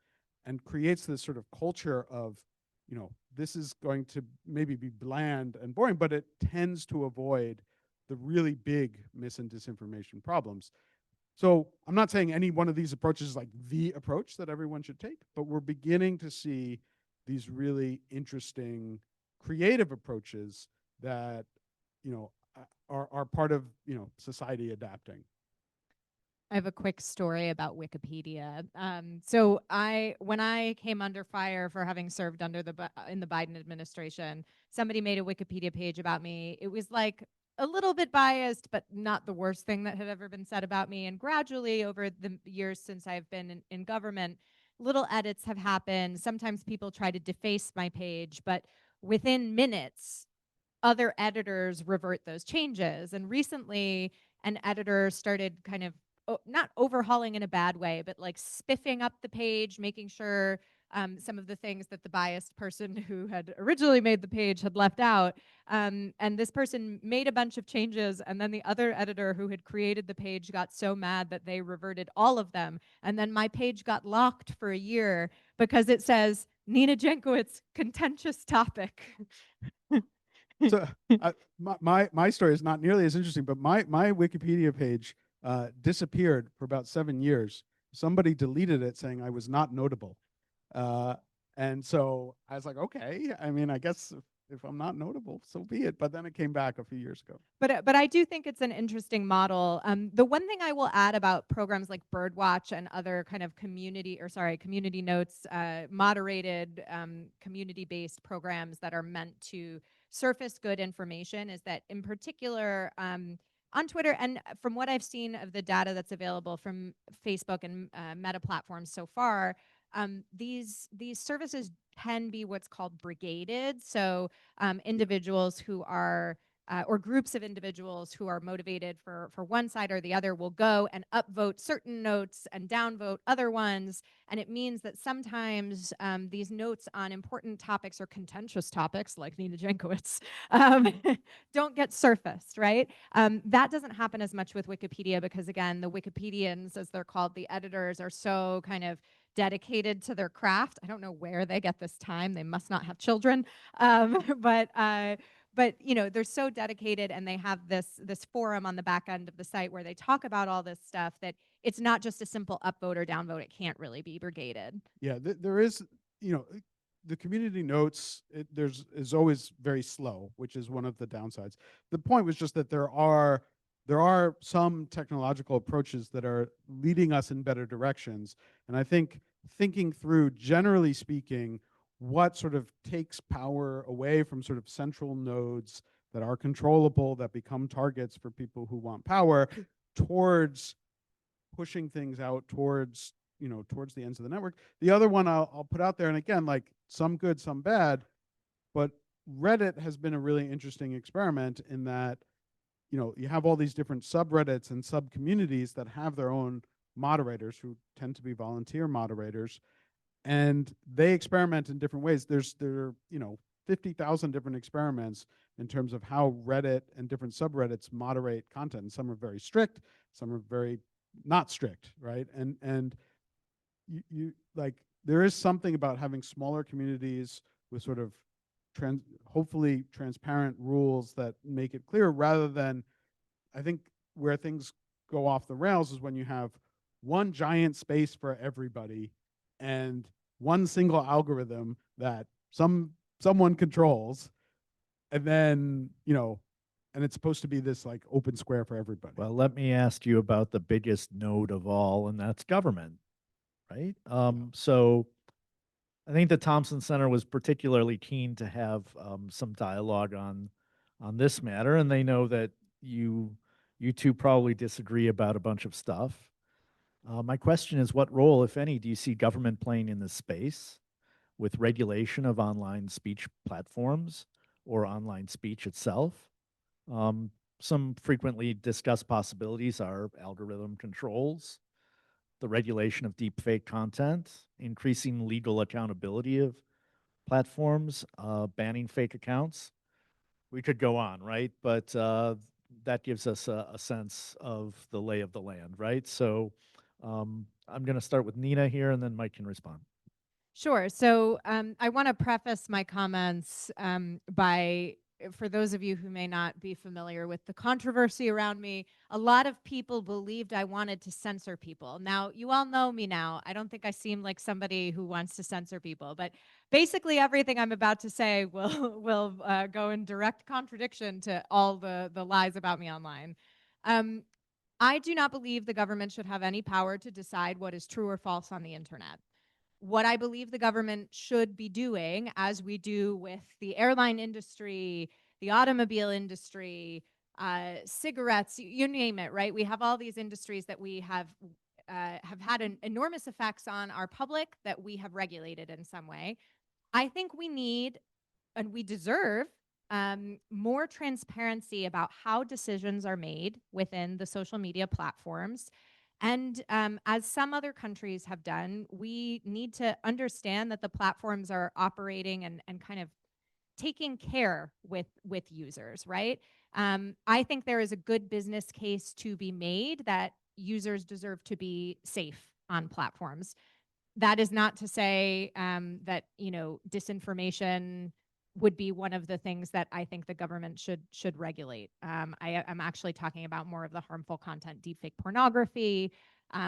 and creates this sort of culture of, this is going to maybe be bland and boring, but it tends to avoid the really big mis and disinformation problems. So I'm not saying any one of these approaches is like the approach that everyone should take, but we're beginning to see these really interesting creative approaches that, are part of, society adapting. I have a quick story about Wikipedia. When I came under fire for having served under in the Biden administration, somebody made a Wikipedia page about me. It was like a little bit biased, but not the worst thing that had ever been said about me. And gradually, over the years since I've been in government, little edits have happened. Sometimes people try to deface my page, but within minutes, other editors revert those changes. And recently, an editor started kind of not overhauling in a bad way, but like spiffing up the page, making sure some of the things that the biased person who had originally made the page had left out. And this person made a bunch of changes, and then the other editor who had created the page got so mad that they reverted all of them. And then my page got locked for a year because it says, Nina Jankowicz, contentious topic. So my story is not nearly as interesting, but my Wikipedia page disappeared for about 7 years. Somebody deleted it saying I was not notable. And so I was like, okay, I mean, I guess if I'm not notable, so be it. But then it came back a few years ago. But I do think it's an interesting model. The one thing I will add about programs like Birdwatch and other kind of community notes, moderated community-based programs that are meant to surface good information is that in particular on Twitter, and from what I've seen of the data that's available from Facebook and Meta platforms so far, these services can be what's called brigaded. So individuals who are or groups of individuals who are motivated for one side or the other will go and upvote certain notes and downvote other ones. And it means that sometimes these notes on important topics or contentious topics, like Nina Jankowicz, don't get surfaced, right? That doesn't happen as much with Wikipedia because, again, the Wikipedians, as they're called, the editors, are so kind of dedicated to their craft. I don't know where they get this time. They must not have children. But they're so dedicated, and they have this forum on the back end of the site where they talk about all this stuff that it's not just a simple upvote or downvote. It can't really be brigaded. Yeah, there is, the community notes, is always very slow, which is one of the downsides. The point was just that there are some technological approaches that are leading us in better directions. And I think thinking through, generally speaking, what sort of takes power away from sort of central nodes that are controllable, that become targets for people who want power, towards pushing things out towards the ends of the network. The other one I'll put out there, and again, like some good, some bad, but Reddit has been a really interesting experiment in that you have all these different subreddits and sub communities that have their own moderators who tend to be volunteer moderators, and they experiment in different ways. There are 50,000 different experiments in terms of how Reddit and different subreddits moderate content. And some are very strict, some are very not strict, right? And you like, there is something about having smaller communities with sort of hopefully transparent rules that make it clear, rather than, I think where things go off the rails is when you have one giant space for everybody and one single algorithm that someone controls, and then and it's supposed to be this like open square for everybody. Well, let me ask you about the biggest node of all, and that's government, right? So I think the Thompson Center was particularly keen to have some dialogue on this matter, and they know that you two probably disagree about a bunch of stuff. My question is, what role, if any, do you see government playing in this space with regulation of online speech platforms or online speech itself? Some frequently discussed possibilities are algorithm controls, the regulation of deepfake content, increasing legal accountability of platforms, banning fake accounts. We could go on, right? But that gives us a sense of the lay of the land, right? So I'm going to start with Nina here, and then Mike can respond. Sure. So I want to preface my comments by, for those of you who may not be familiar with the controversy around me, a lot of people believed I wanted to censor people. Now, you all know me now. I don't think I seem like somebody who wants to censor people, but basically everything I'm about to say will go in direct contradiction to all the lies about me online. I do not believe the government should have any power to decide what is true or false on the internet. What I believe the government should be doing, as we do with the airline industry, the automobile industry, cigarettes, you name it, right? We have all these industries that we have had enormous effects on our public that we have regulated in some way. I think we need and we deserve more transparency about how decisions are made within the social media platforms. And as some other countries have done, we need to understand that the platforms are operating and kind of taking care with users, right? I think there is a good business case to be made that users deserve to be safe on platforms. That is not to say that disinformation would be one of the things that I think the government should regulate. I'm actually talking about more of the harmful content, deepfake pornography,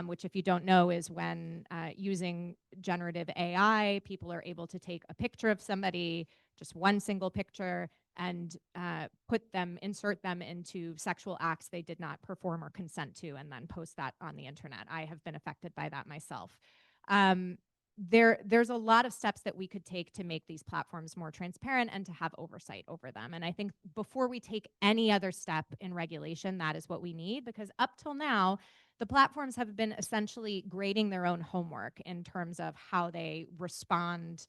which, if you don't know, is when using generative AI, people are able to take a picture of somebody, just one single picture, and insert them into sexual acts they did not perform or consent to, and then post that on the internet. I have been affected by that myself. There's a lot of steps that we could take to make these platforms more transparent and to have oversight over them. And I think before we take any other step in regulation, that is what we need, because up till now, the platforms have been essentially grading their own homework in terms of how they respond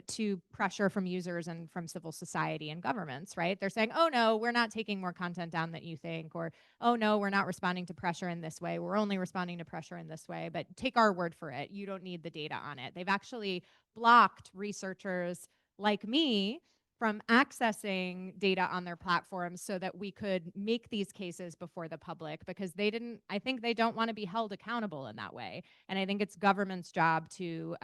to pressure from users and from civil society and governments, right? They're saying, oh no, we're not taking more content down than you think, or oh no, we're not responding to pressure in this way. We're only responding to pressure in this way, but take our word for it. You don't need the data on it. They've actually blocked researchers like me from accessing data on their platforms so that we could make these cases before the public, because I think they don't want to be held accountable in that way. And I think it's government's job to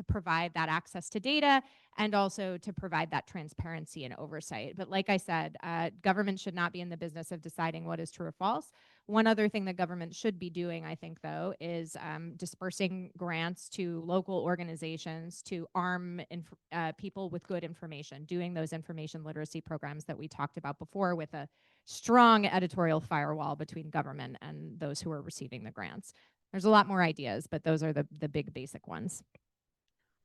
provide that access to data and also to provide that transparency and oversight. But like I said, government should not be in the business of deciding what is true or false. One other thing that government should be doing, I think, though, is dispersing grants to local organizations to arm people with good information, doing those information literacy programs that we talked about before, with a strong editorial firewall between government and those who are receiving the grants. There's a lot more ideas, but those are the big basic ones.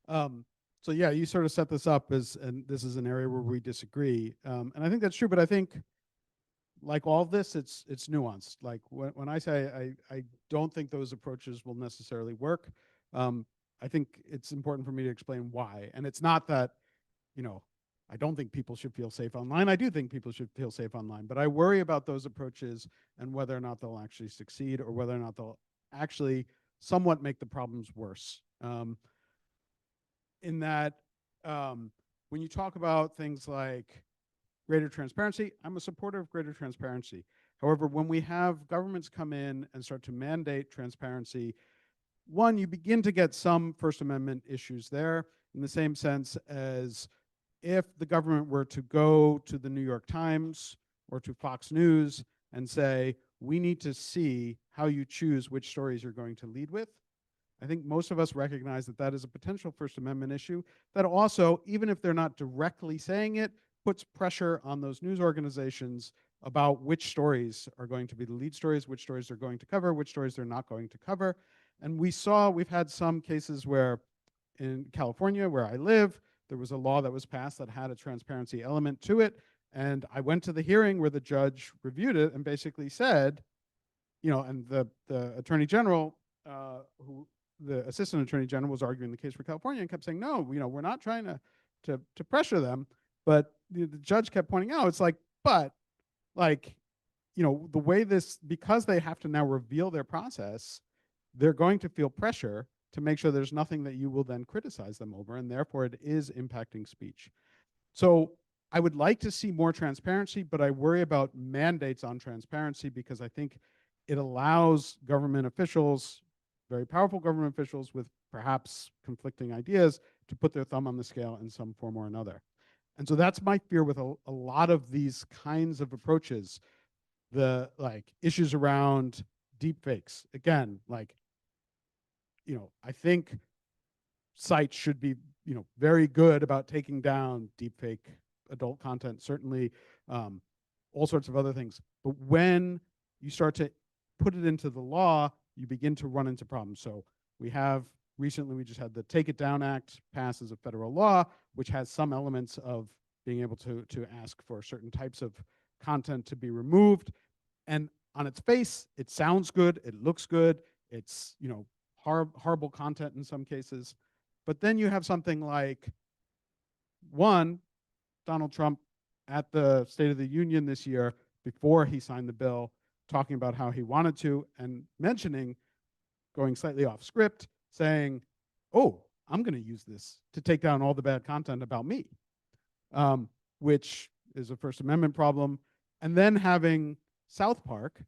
So yeah, you sort of set this up and this is an area where we disagree. And I think that's true, but I think, like all of this, it's nuanced. Like when I say I don't think those approaches will necessarily work, I think it's important for me to explain why. And it's not that, I don't think people should feel safe online. I do think people should feel safe online, but I worry about those approaches and whether or not they'll actually succeed, or whether or not they'll actually somewhat make the problems worse. In that, when you talk about things like greater transparency, I'm a supporter of greater transparency. However, when we have governments come in and start to mandate transparency, one, you begin to get some First Amendment issues there, in the same sense as if the government were to go to the New York Times or to Fox News and say, we need to see how you choose which stories you're going to lead with. I think most of us recognize that that is a potential First Amendment issue that also, even if they're not directly saying it, puts pressure on those news organizations about which stories are going to be the lead stories, which stories they're going to cover, which stories they're not going to cover. And we've had some cases where in California, where I live, there was a law that was passed that had a transparency element to it. And I went to the hearing where the judge reviewed it and basically said, and the attorney general, the assistant attorney general was arguing the case for California and kept saying, no, we're not trying to pressure them. But the judge kept pointing out, it's like, but like, the way this, because they have to now reveal their process, they're going to feel pressure to make sure there's nothing that you will then criticize them over, and therefore it is impacting speech. So I would like to see more transparency, but I worry about mandates on transparency because I think it allows government officials, very powerful government officials with perhaps conflicting ideas, to put their thumb on the scale in some form or another. And so that's my fear with a lot of these kinds of approaches. The issues around deep fakes, again, I think sites should be, very good about taking down deepfake adult content, certainly all sorts of other things. But when you start to put it into the law, you begin to run into problems. So we just had the Take It Down Act pass as a federal law, which has some elements of being able to ask for certain types of content to be removed. And on its face, it sounds good, it looks good, it's, horrible content in some cases. But then you have something like, Donald Trump at the State of the Union this year, before he signed the bill, talking about how he wanted to, and mentioning, going slightly off script, saying, oh, I'm going to use this to take down all the bad content about me, which is a First Amendment problem. And then having South Park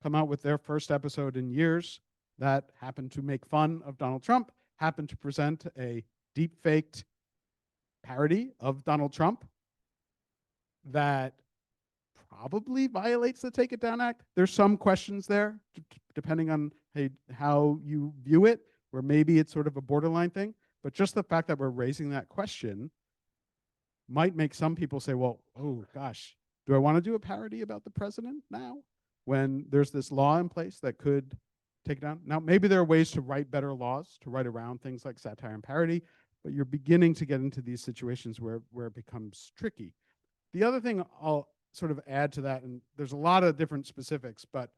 come out with their first episode in years that happened to make fun of Donald Trump, happened to present a deep-faked parody of Donald Trump that probably violates the Take It Down Act. There's some questions there, depending on how you view it, where maybe it's sort of a borderline thing. But just the fact that we're raising that question might make some people say, well, oh gosh, do I want to do a parody about the president now, when there's this law in place that could take it down? Now, maybe there are ways to write better laws, to write around things like satire and parody, but you're beginning to get into these situations where it becomes tricky. The other thing I'll sort of add to that, and there's a lot of different specifics, but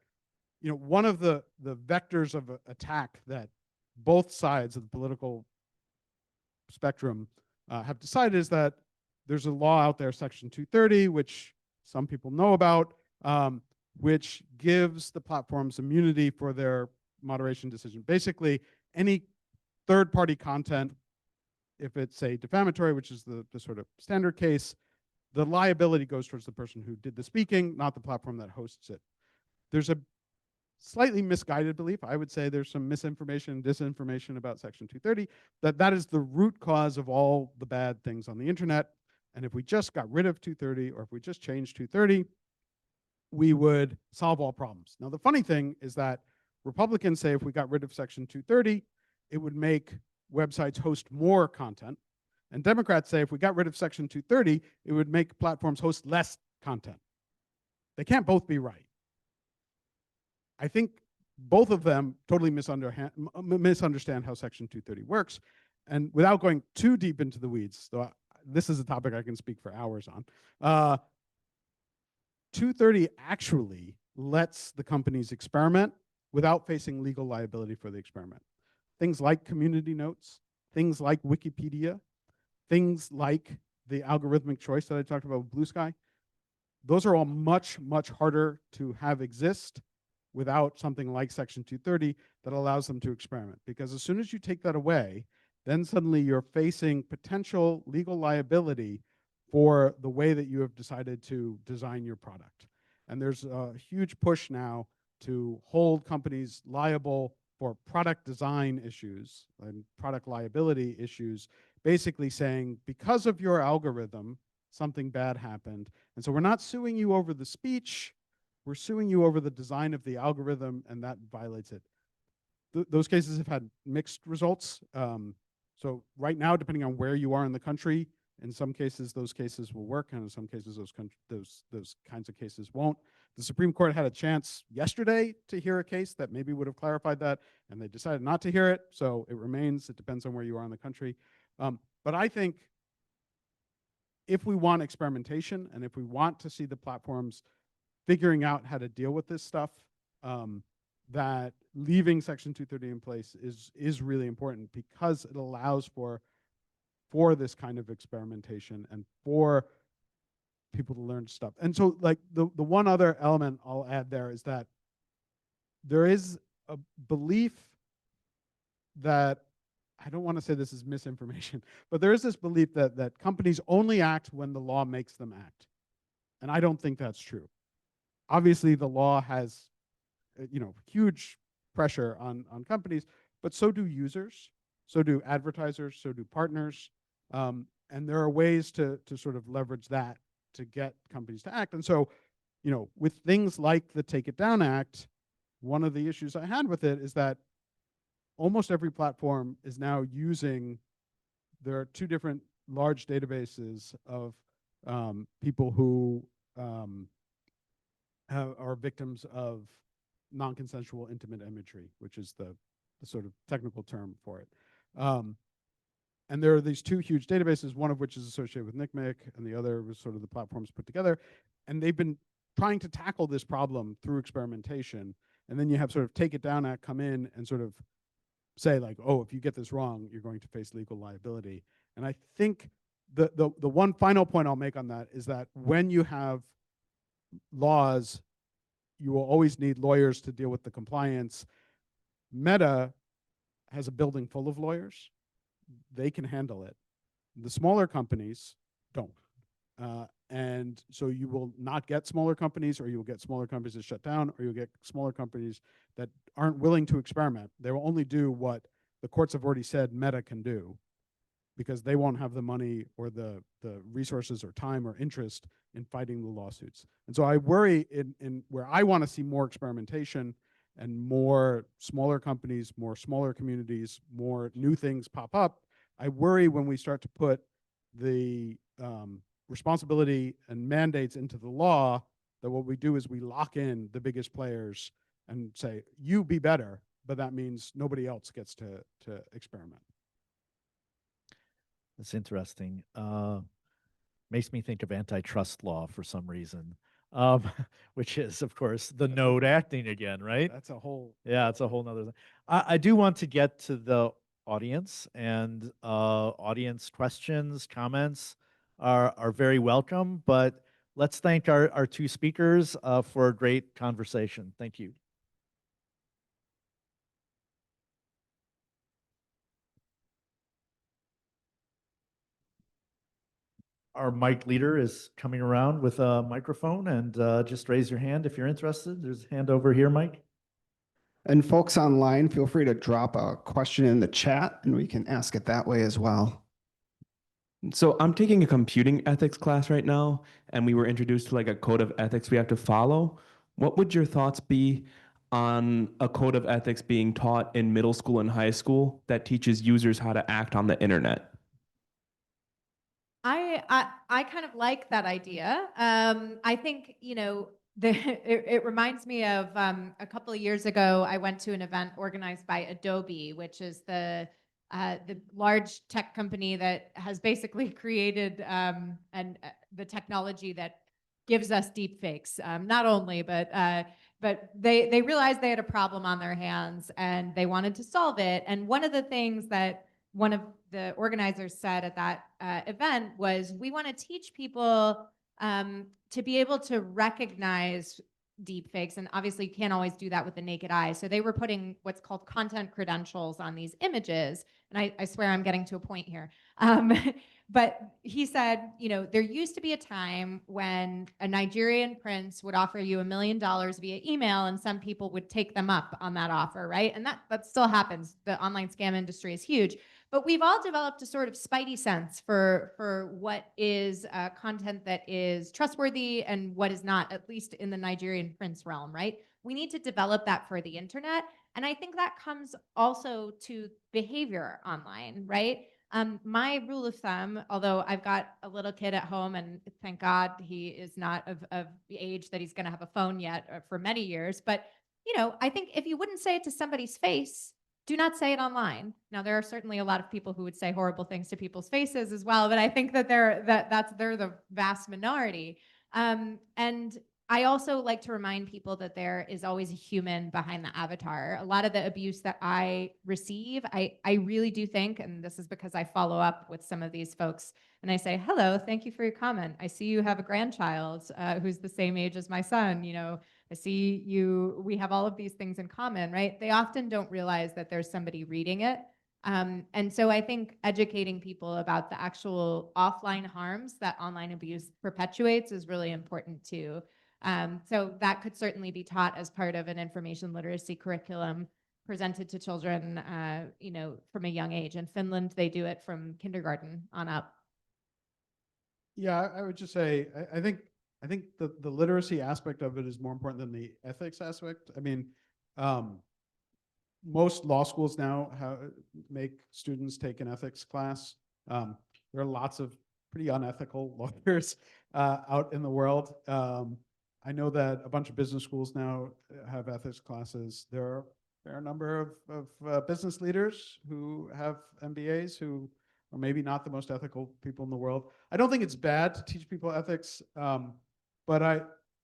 one of the vectors of attack that both sides of the political spectrum have decided is that there's a law out there, Section 230, which some people know about, which gives the platforms immunity for their moderation decision. Basically, any third-party content, if it's a defamatory, which is the sort of standard case, the liability goes towards the person who did the speaking, not the platform that hosts it. There's a slightly misguided belief, I would say there's some misinformation and disinformation about Section 230, that is the root cause of all the bad things on the internet. And if we just got rid of 230, or if we just changed 230, we would solve all problems. Now, the funny thing is that Republicans say if we got rid of Section 230, it would make websites host more content. And Democrats say if we got rid of Section 230, it would make platforms host less content. They can't both be right. I think both of them totally misunderstand how Section 230 works. And without going too deep into the weeds, though this is a topic I can speak for hours on, 230 actually lets the companies experiment without facing legal liability for the experiment. Things like community notes, things like Wikipedia, things like the algorithmic choice that I talked about with Blue Sky, those are all much, much harder to have exist without something like Section 230 that allows them to experiment. Because as soon as you take that away, then suddenly you're facing potential legal liability for the way that you have decided to design your product. And there's a huge push now to hold companies liable for product design issues and product liability issues, basically saying, because of your algorithm, something bad happened. And so we're not suing you over the speech, we're suing you over the design of the algorithm, and that violates it. Those cases have had mixed results. So right now, depending on where you are in the country, in some cases, those cases will work, and in some cases, those kinds of cases won't. The Supreme Court had a chance yesterday to hear a case that maybe would have clarified that, and they decided not to hear it, so it remains. It depends on where you are in the country. But I think if we want experimentation, and if we want to see the platforms figuring out how to deal with this stuff, that leaving Section 230 in place is really important, because it allows for this kind of experimentation and for people to learn stuff. And so, like, the one other element I'll add there is that there is a belief that I don't want to say this is misinformation, but there is this belief that companies only act when the law makes them act. And I don't think that's true. Obviously, the law has huge pressure on companies, but so do users, so do advertisers, so do partners. And there are ways to sort of leverage that to get companies to act. And so, with things like the Take It Down Act, one of the issues I had with it is that almost every platform is now using, there are two different large databases of people who are victims of non-consensual intimate imagery, which is the sort of technical term for it. And there are these two huge databases, one of which is associated with NCMEC, and the other was sort of the platforms put together. And they've been trying to tackle this problem through experimentation. And then you have sort of Take It Down Act come in and sort of say like, oh, if you get this wrong, you're going to face legal liability. And I think the one final point I'll make on that is that when you have laws, you will always need lawyers to deal with the compliance. Meta has a building full of lawyers. They can handle it. The smaller companies don't. And so you will not get smaller companies, or you'll get smaller companies that shut down, or you'll get smaller companies that aren't willing to experiment. They will only do what the courts have already said Meta can do, because they won't have the money or the resources or time or interest in fighting the lawsuits. And so I worry in where I want to see more experimentation and more smaller companies, more smaller communities, more new things pop up. I worry when we start to put the responsibility and mandates into the law, that what we do is we lock in the biggest players and say, you be better, but that means nobody else gets to experiment. That's interesting. Makes me think of antitrust law for some reason, which is, of course, the node acting again, right? That's a whole. Yeah, it's a whole nother thing. I do want to get to the audience, and audience questions, comments are very welcome, but let's thank our two speakers for a great conversation. Thank you. Our mic leader is coming around with a microphone, and just raise your hand if you're interested. There's a hand over here, Mike. And folks online, feel free to drop a question in the chat and we can ask it that way as well. So I'm taking a computing ethics class right now, and we were introduced to like a code of ethics we have to follow. What would your thoughts be on a code of ethics being taught in middle school and high school that teaches users how to act on the internet? I kind of like that idea. I think, it reminds me of a couple of years ago, I went to an event organized by Adobe, which is the large tech company that has basically created the technology that gives us deep fakes. Not only, but they realized they had a problem on their hands and they wanted to solve it. And one of the things that one of the organizers said at that event was, we want to teach people to be able to recognize deep fakes. And obviously you can't always do that with the naked eye. So they were putting what's called content credentials on these images. And I swear I'm getting to a point here. But he said, there used to be a time when a Nigerian prince would offer you $1 million via email, and some people would take them up on that offer, right? And that still happens. The online scam industry is huge. But we've all developed a sort of spidey sense for what is content that is trustworthy and what is not, at least in the Nigerian prince realm, right? We need to develop that for the internet. And I think that comes also to behavior online, right? My rule of thumb, although I've got a little kid at home, and thank God he is not of the age that he's going to have a phone yet for many years, but I think if you wouldn't say it to somebody's face, do not say it online. Now, there are certainly a lot of people who would say horrible things to people's faces as well, but I think that they're the vast minority. And I also like to remind people that there is always a human behind the avatar. A lot of the abuse that I receive, I really do think, and this is because I follow up with some of these folks, and I say, hello, thank you for your comment. I see you have a grandchild who's the same age as my son. I see you, we have all of these things in common, right? They often don't realize that there's somebody reading it. And so I think educating people about the actual offline harms that online abuse perpetuates is really important too. So that could certainly be taught as part of an information literacy curriculum presented to children, from a young age. In Finland, they do it from kindergarten on up. Yeah, I would just say I think the literacy aspect of it is more important than the ethics aspect. I mean, most law schools now make students take an ethics class. There are lots of pretty unethical lawyers out in the world. I know that a bunch of business schools now have ethics classes. There are a number of business leaders who have MBAs who are maybe not the most ethical people in the world. I don't think it's bad to teach people ethics, but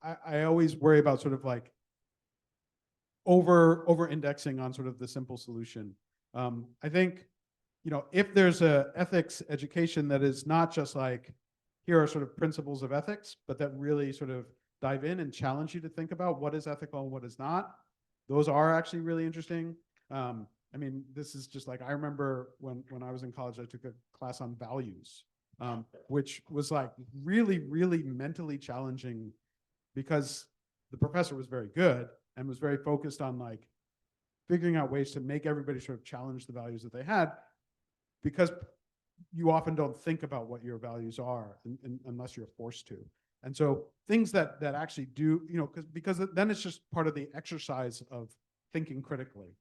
I always worry about sort of like over indexing on sort of the simple solution. I think, if there's a ethics education that is not just like, here are sort of principles of ethics, but that really sort of dive in and challenge you to think about what is ethical and what is not. Those are actually really interesting. I mean, this is just like, I remember when I was in college, I took a class on values, which was like really, really mentally challenging because the professor was very good and was very focused on like figuring out ways to make everybody sort of challenge the values that they had, because you often don't think about what your values are unless you're forced to. And so things that actually do, because then it's just part of the exercise of thinking critically.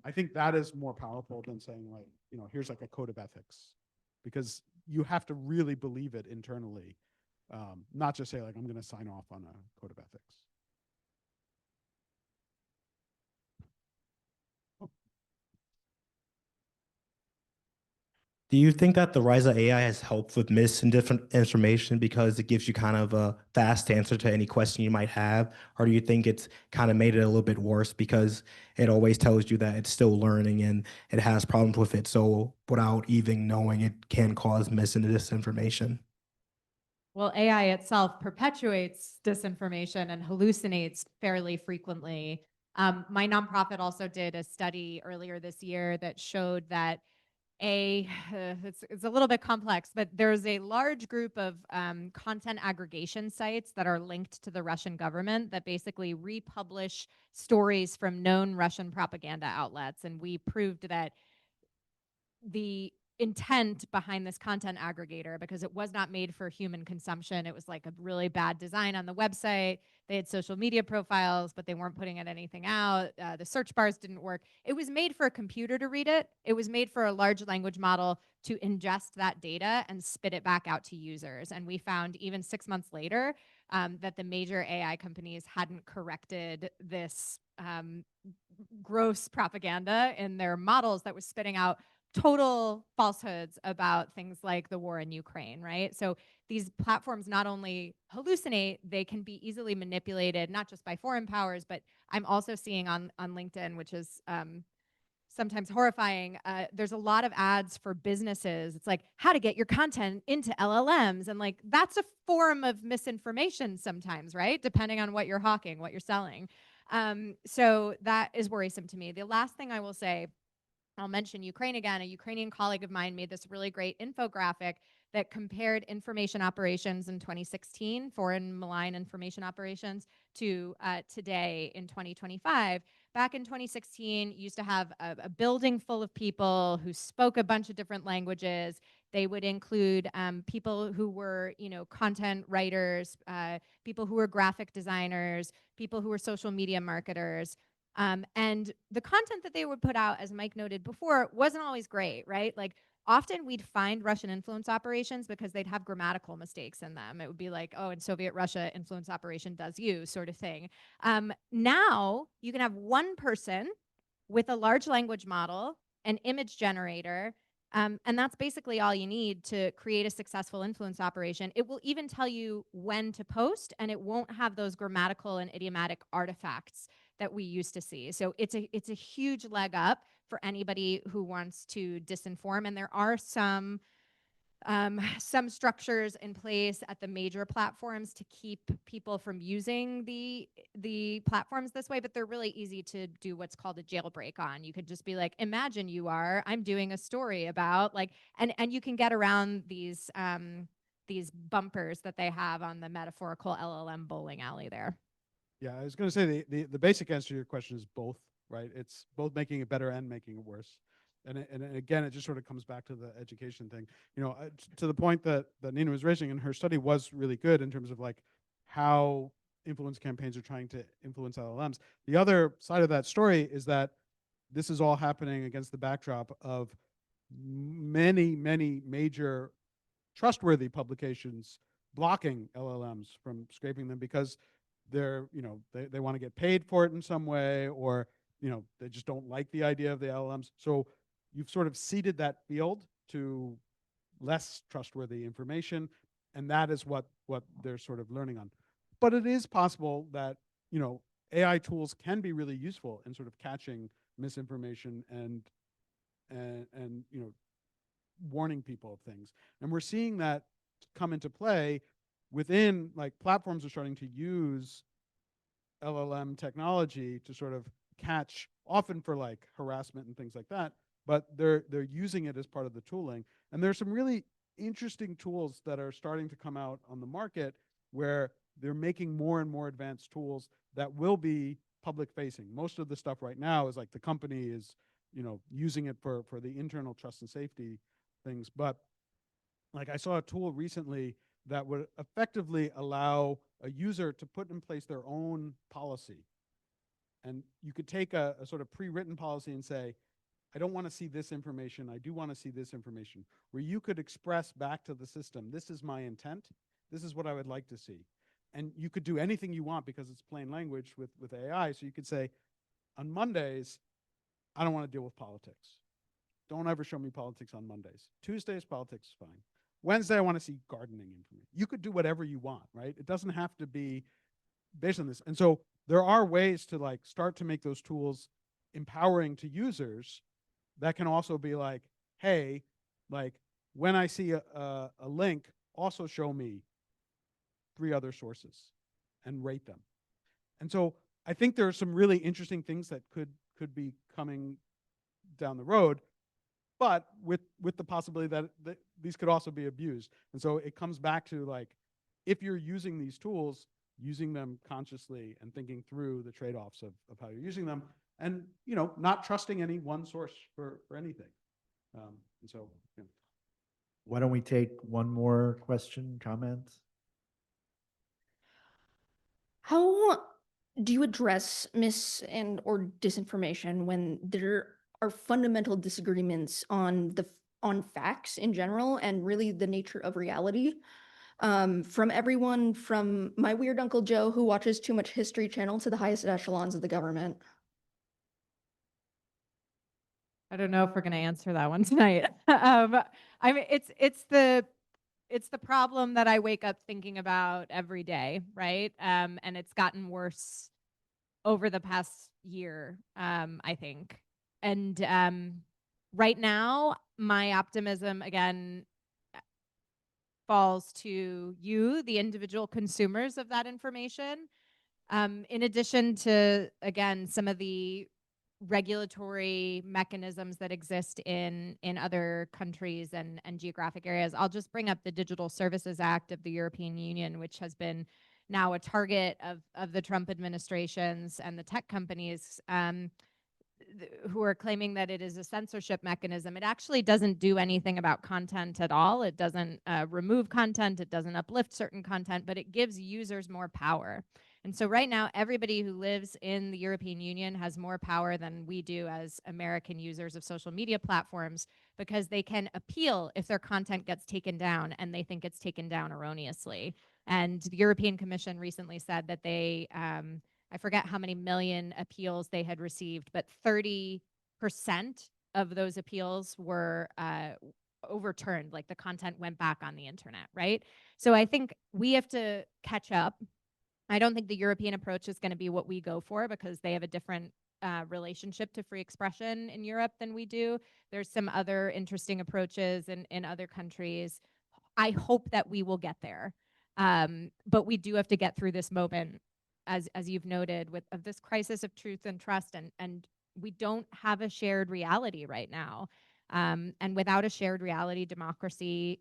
I think that is more powerful than saying like, here's like a code of ethics, because you have to really believe it internally, not just say like, I'm going to sign off on a code of ethics. Do you think that the rise of AI has helped with misinformation because it gives you kind of a fast answer to any question you might have? Or do you think it's kind of made it a little bit worse because it always tells you that it's still learning and it has problems with it? So without even knowing, it can cause mis and disinformation. Well, AI itself perpetuates disinformation and hallucinates fairly frequently. My nonprofit also did a study earlier this year that showed that it's a little bit complex, but there's a large group of content aggregation sites that are linked to the Russian government that basically republish stories from known Russian propaganda outlets. And we proved that the intent behind this content aggregator, because it was not made for human consumption. It was like a really bad design on the website. They had social media profiles, but they weren't putting anything out. The search bars didn't work. It was made for a computer to read it. It was made for a large language model to ingest that data and spit it back out to users. And we found even 6 months later that the major AI companies hadn't corrected this gross propaganda in their models that was spitting out total falsehoods about things like the war in Ukraine, right? So these platforms not only hallucinate, they can be easily manipulated, not just by foreign powers, but I'm also seeing on LinkedIn, which is sometimes horrifying, there's a lot of ads for businesses. It's like how to get your content into LLMs. And like, that's a form of misinformation sometimes, right? Depending on what you're hawking, what you're selling. So that is worrisome to me. The last thing I will say, I'll mention Ukraine again. A Ukrainian colleague of mine made this really great infographic that compared information operations in 2016, foreign malign information operations, to today in 2025. Back in 2016, you used to have a building full of people who spoke a bunch of different languages. They would include people who were, content writers, people who were graphic designers, people who were social media marketers. And the content that they would put out, as Mike noted before, wasn't always great, right? Like often we'd find Russian influence operations because they'd have grammatical mistakes in them. It would be like, oh, in Soviet Russia, influence operation does you sort of thing. Now you can have one person with a large language model, an image generator, and that's basically all you need to create a successful influence operation. It will even tell you when to post, and it won't have those grammatical and idiomatic artifacts that we used to see. So it's a huge leg up for anybody who wants to disinform. And there are some some structures in place at the major platforms to keep people from using the platforms this way, but they're really easy to do what's called a jailbreak on. You could just be like, imagine I'm doing a story about like, and you can get around these bumpers that they have on the metaphorical LLM bowling alley there. Yeah, I was going to say the basic answer to your question is both, right? It's both making it better and making it worse. And again, it just sort of comes back to the education thing. You know, to the point that Nina was raising, and her study was really good in terms of like how influence campaigns are trying to influence LLMs. The other side of that story is that this is all happening against the backdrop of many, many major trustworthy publications blocking LLMs from scraping them because they're, you know, they want to get paid for it in some way, or, you know, they just don't like the idea of the LLMs. So you've sort of ceded that field to less trustworthy information, and that is what they're sort of learning on. But it is possible that, you know, AI tools can be really useful in sort of catching misinformation and you know, warning people of things. And we're seeing that come into play within, like, platforms are starting to use LLM technology to sort of catch, often for like harassment and things like that, but they're using it as part of the tooling. And there's some really interesting tools that are starting to come out on the market where they're making more and more advanced tools that will be public facing. Most of the stuff right now is like the company is, you know, using it for the internal trust and safety things. But like I saw a tool recently that would effectively allow a user to put in place their own policy. And you could take a sort of pre-written policy and say, I don't want to see this information, I do want to see this information, where you could express back to the system, this is my intent, this is what I would like to see. And you could do anything you want because it's plain language with AI. So you could say, on Mondays, I don't want to deal with politics. Don't ever show me politics on Mondays. Tuesdays, politics is fine. Wednesday, I want to see gardening information. You could do whatever you want, right? It doesn't have to be based on this. And so there are ways to like start to make those tools empowering to users that can also be like, hey, like when I see a link, also show me 3 other sources and rate them. And so I think there are some really interesting things that could be coming down the road, but with the possibility that these could also be abused. And so it comes back to like, if you're using these tools, using them consciously and thinking through the trade-offs of how you're using them, and, you know, not trusting any one source for anything. And so, yeah. Why don't we take one more question, comment? How do you address or disinformation when there are fundamental disagreements on facts in general and really the nature of reality? From everyone from my weird Uncle Joe who watches too much History Channel to the highest echelons of the government. I don't know if we're going to answer that one tonight. I mean, it's the problem that I wake up thinking about every day, right? And it's gotten worse over the past year, I think. And right now, my optimism again falls to you, the individual consumers of that information. In addition to, again, some of the regulatory mechanisms that exist in other countries and geographic areas. I'll just bring up the Digital Services Act of the European Union, which has been now a target of the Trump administrations and the tech companies who are claiming that it is a censorship mechanism. It actually doesn't do anything about content at all. It doesn't remove content. It doesn't uplift certain content, but it gives users more power. And so right now, everybody who lives in the European Union has more power than we do as American users of social media platforms, because they can appeal if their content gets taken down and they think it's taken down erroneously. And the European Commission recently said that they, I forget how many million appeals they had received, but 30% of those appeals were overturned, like the content went back on the internet, right? So I think we have to catch up. I don't think the European approach is going to be what we go for, because they have a different relationship to free expression in Europe than we do. There's some other interesting approaches in other countries. I hope that we will get there. But we do have to get through this moment, as you've noted, of this crisis of truth and trust, and we don't have a shared reality right now. And without a shared reality, democracy,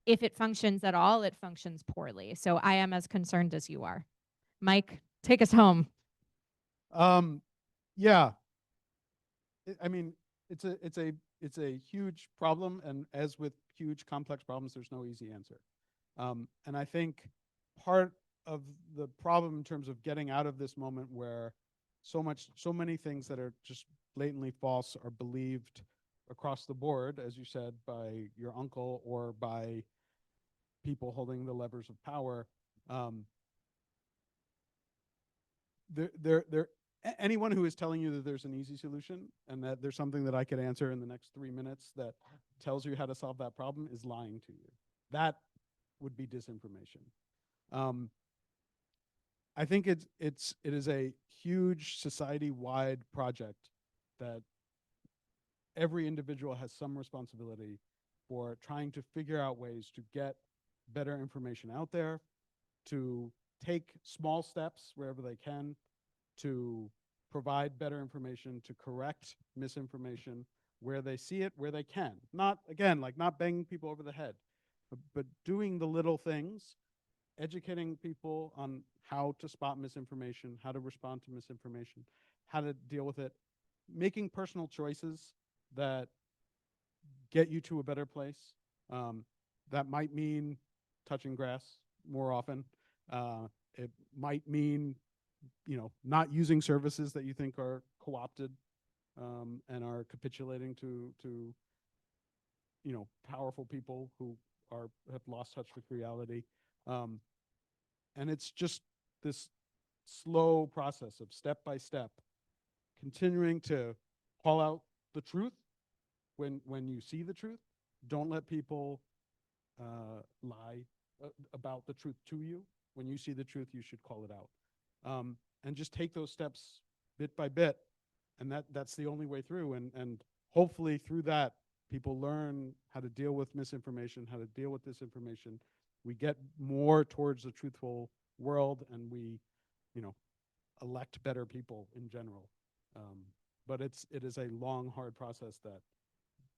if it functions at all, it functions poorly. So I am as concerned as you are. Mike, take us home. Yeah, I mean, it's a huge problem, and as with huge complex problems, there's no easy answer. And I think part of the problem in terms of getting out of this moment where so many things that are just blatantly false are believed across the board, as you said, by your uncle or by people holding the levers of power. Anyone who is telling you that there's an easy solution and that there's something that I could answer in the next 3 minutes that tells you how to solve that problem is lying to you. That would be disinformation. I think it is a huge society-wide project that every individual has some responsibility for trying to figure out ways to get better information out there, to take small steps wherever they can, to provide better information, to correct misinformation where they see it, where they can. Not, again, like not banging people over the head, but doing the little things, educating people on how to spot misinformation, how to respond to misinformation, how to deal with it, making personal choices that get you to a better place. That might mean touching grass more often. It might mean, not using services that you think are co-opted and are capitulating to powerful people who have lost touch with reality. And it's just this slow process of step by step, continuing to call out the truth when you see the truth. Don't let people lie about the truth to you. When you see the truth, you should call it out. And just take those steps bit by bit. And that's the only way through. And hopefully through that, people learn how to deal with misinformation, how to deal with disinformation. We get more towards a truthful world, and we, elect better people in general. But it is a long, hard process that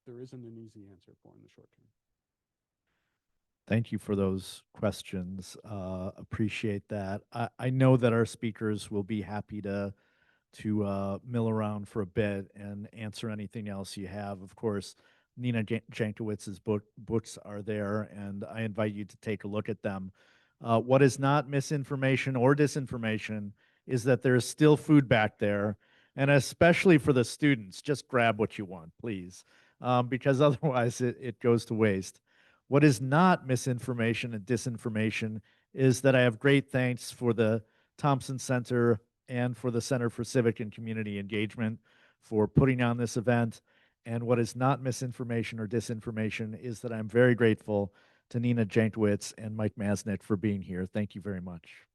there isn't an easy answer for in the short term. Thank you for those questions. Appreciate that. I know that our speakers will be happy to mill around for a bit and answer anything else you have. Of course, Nina Jankowicz's books are there, and I invite you to take a look at them. What is not misinformation or disinformation is that there's still food back there, and especially for the students, just grab what you want, please, because otherwise it goes to waste. What is not misinformation and disinformation is that I have great thanks for the Thompson Center and for the Center for Civic and Community Engagement for putting on this event. And what is not misinformation or disinformation is that I'm very grateful to Nina Jankowicz and Mike Masnick for being here. Thank you very much.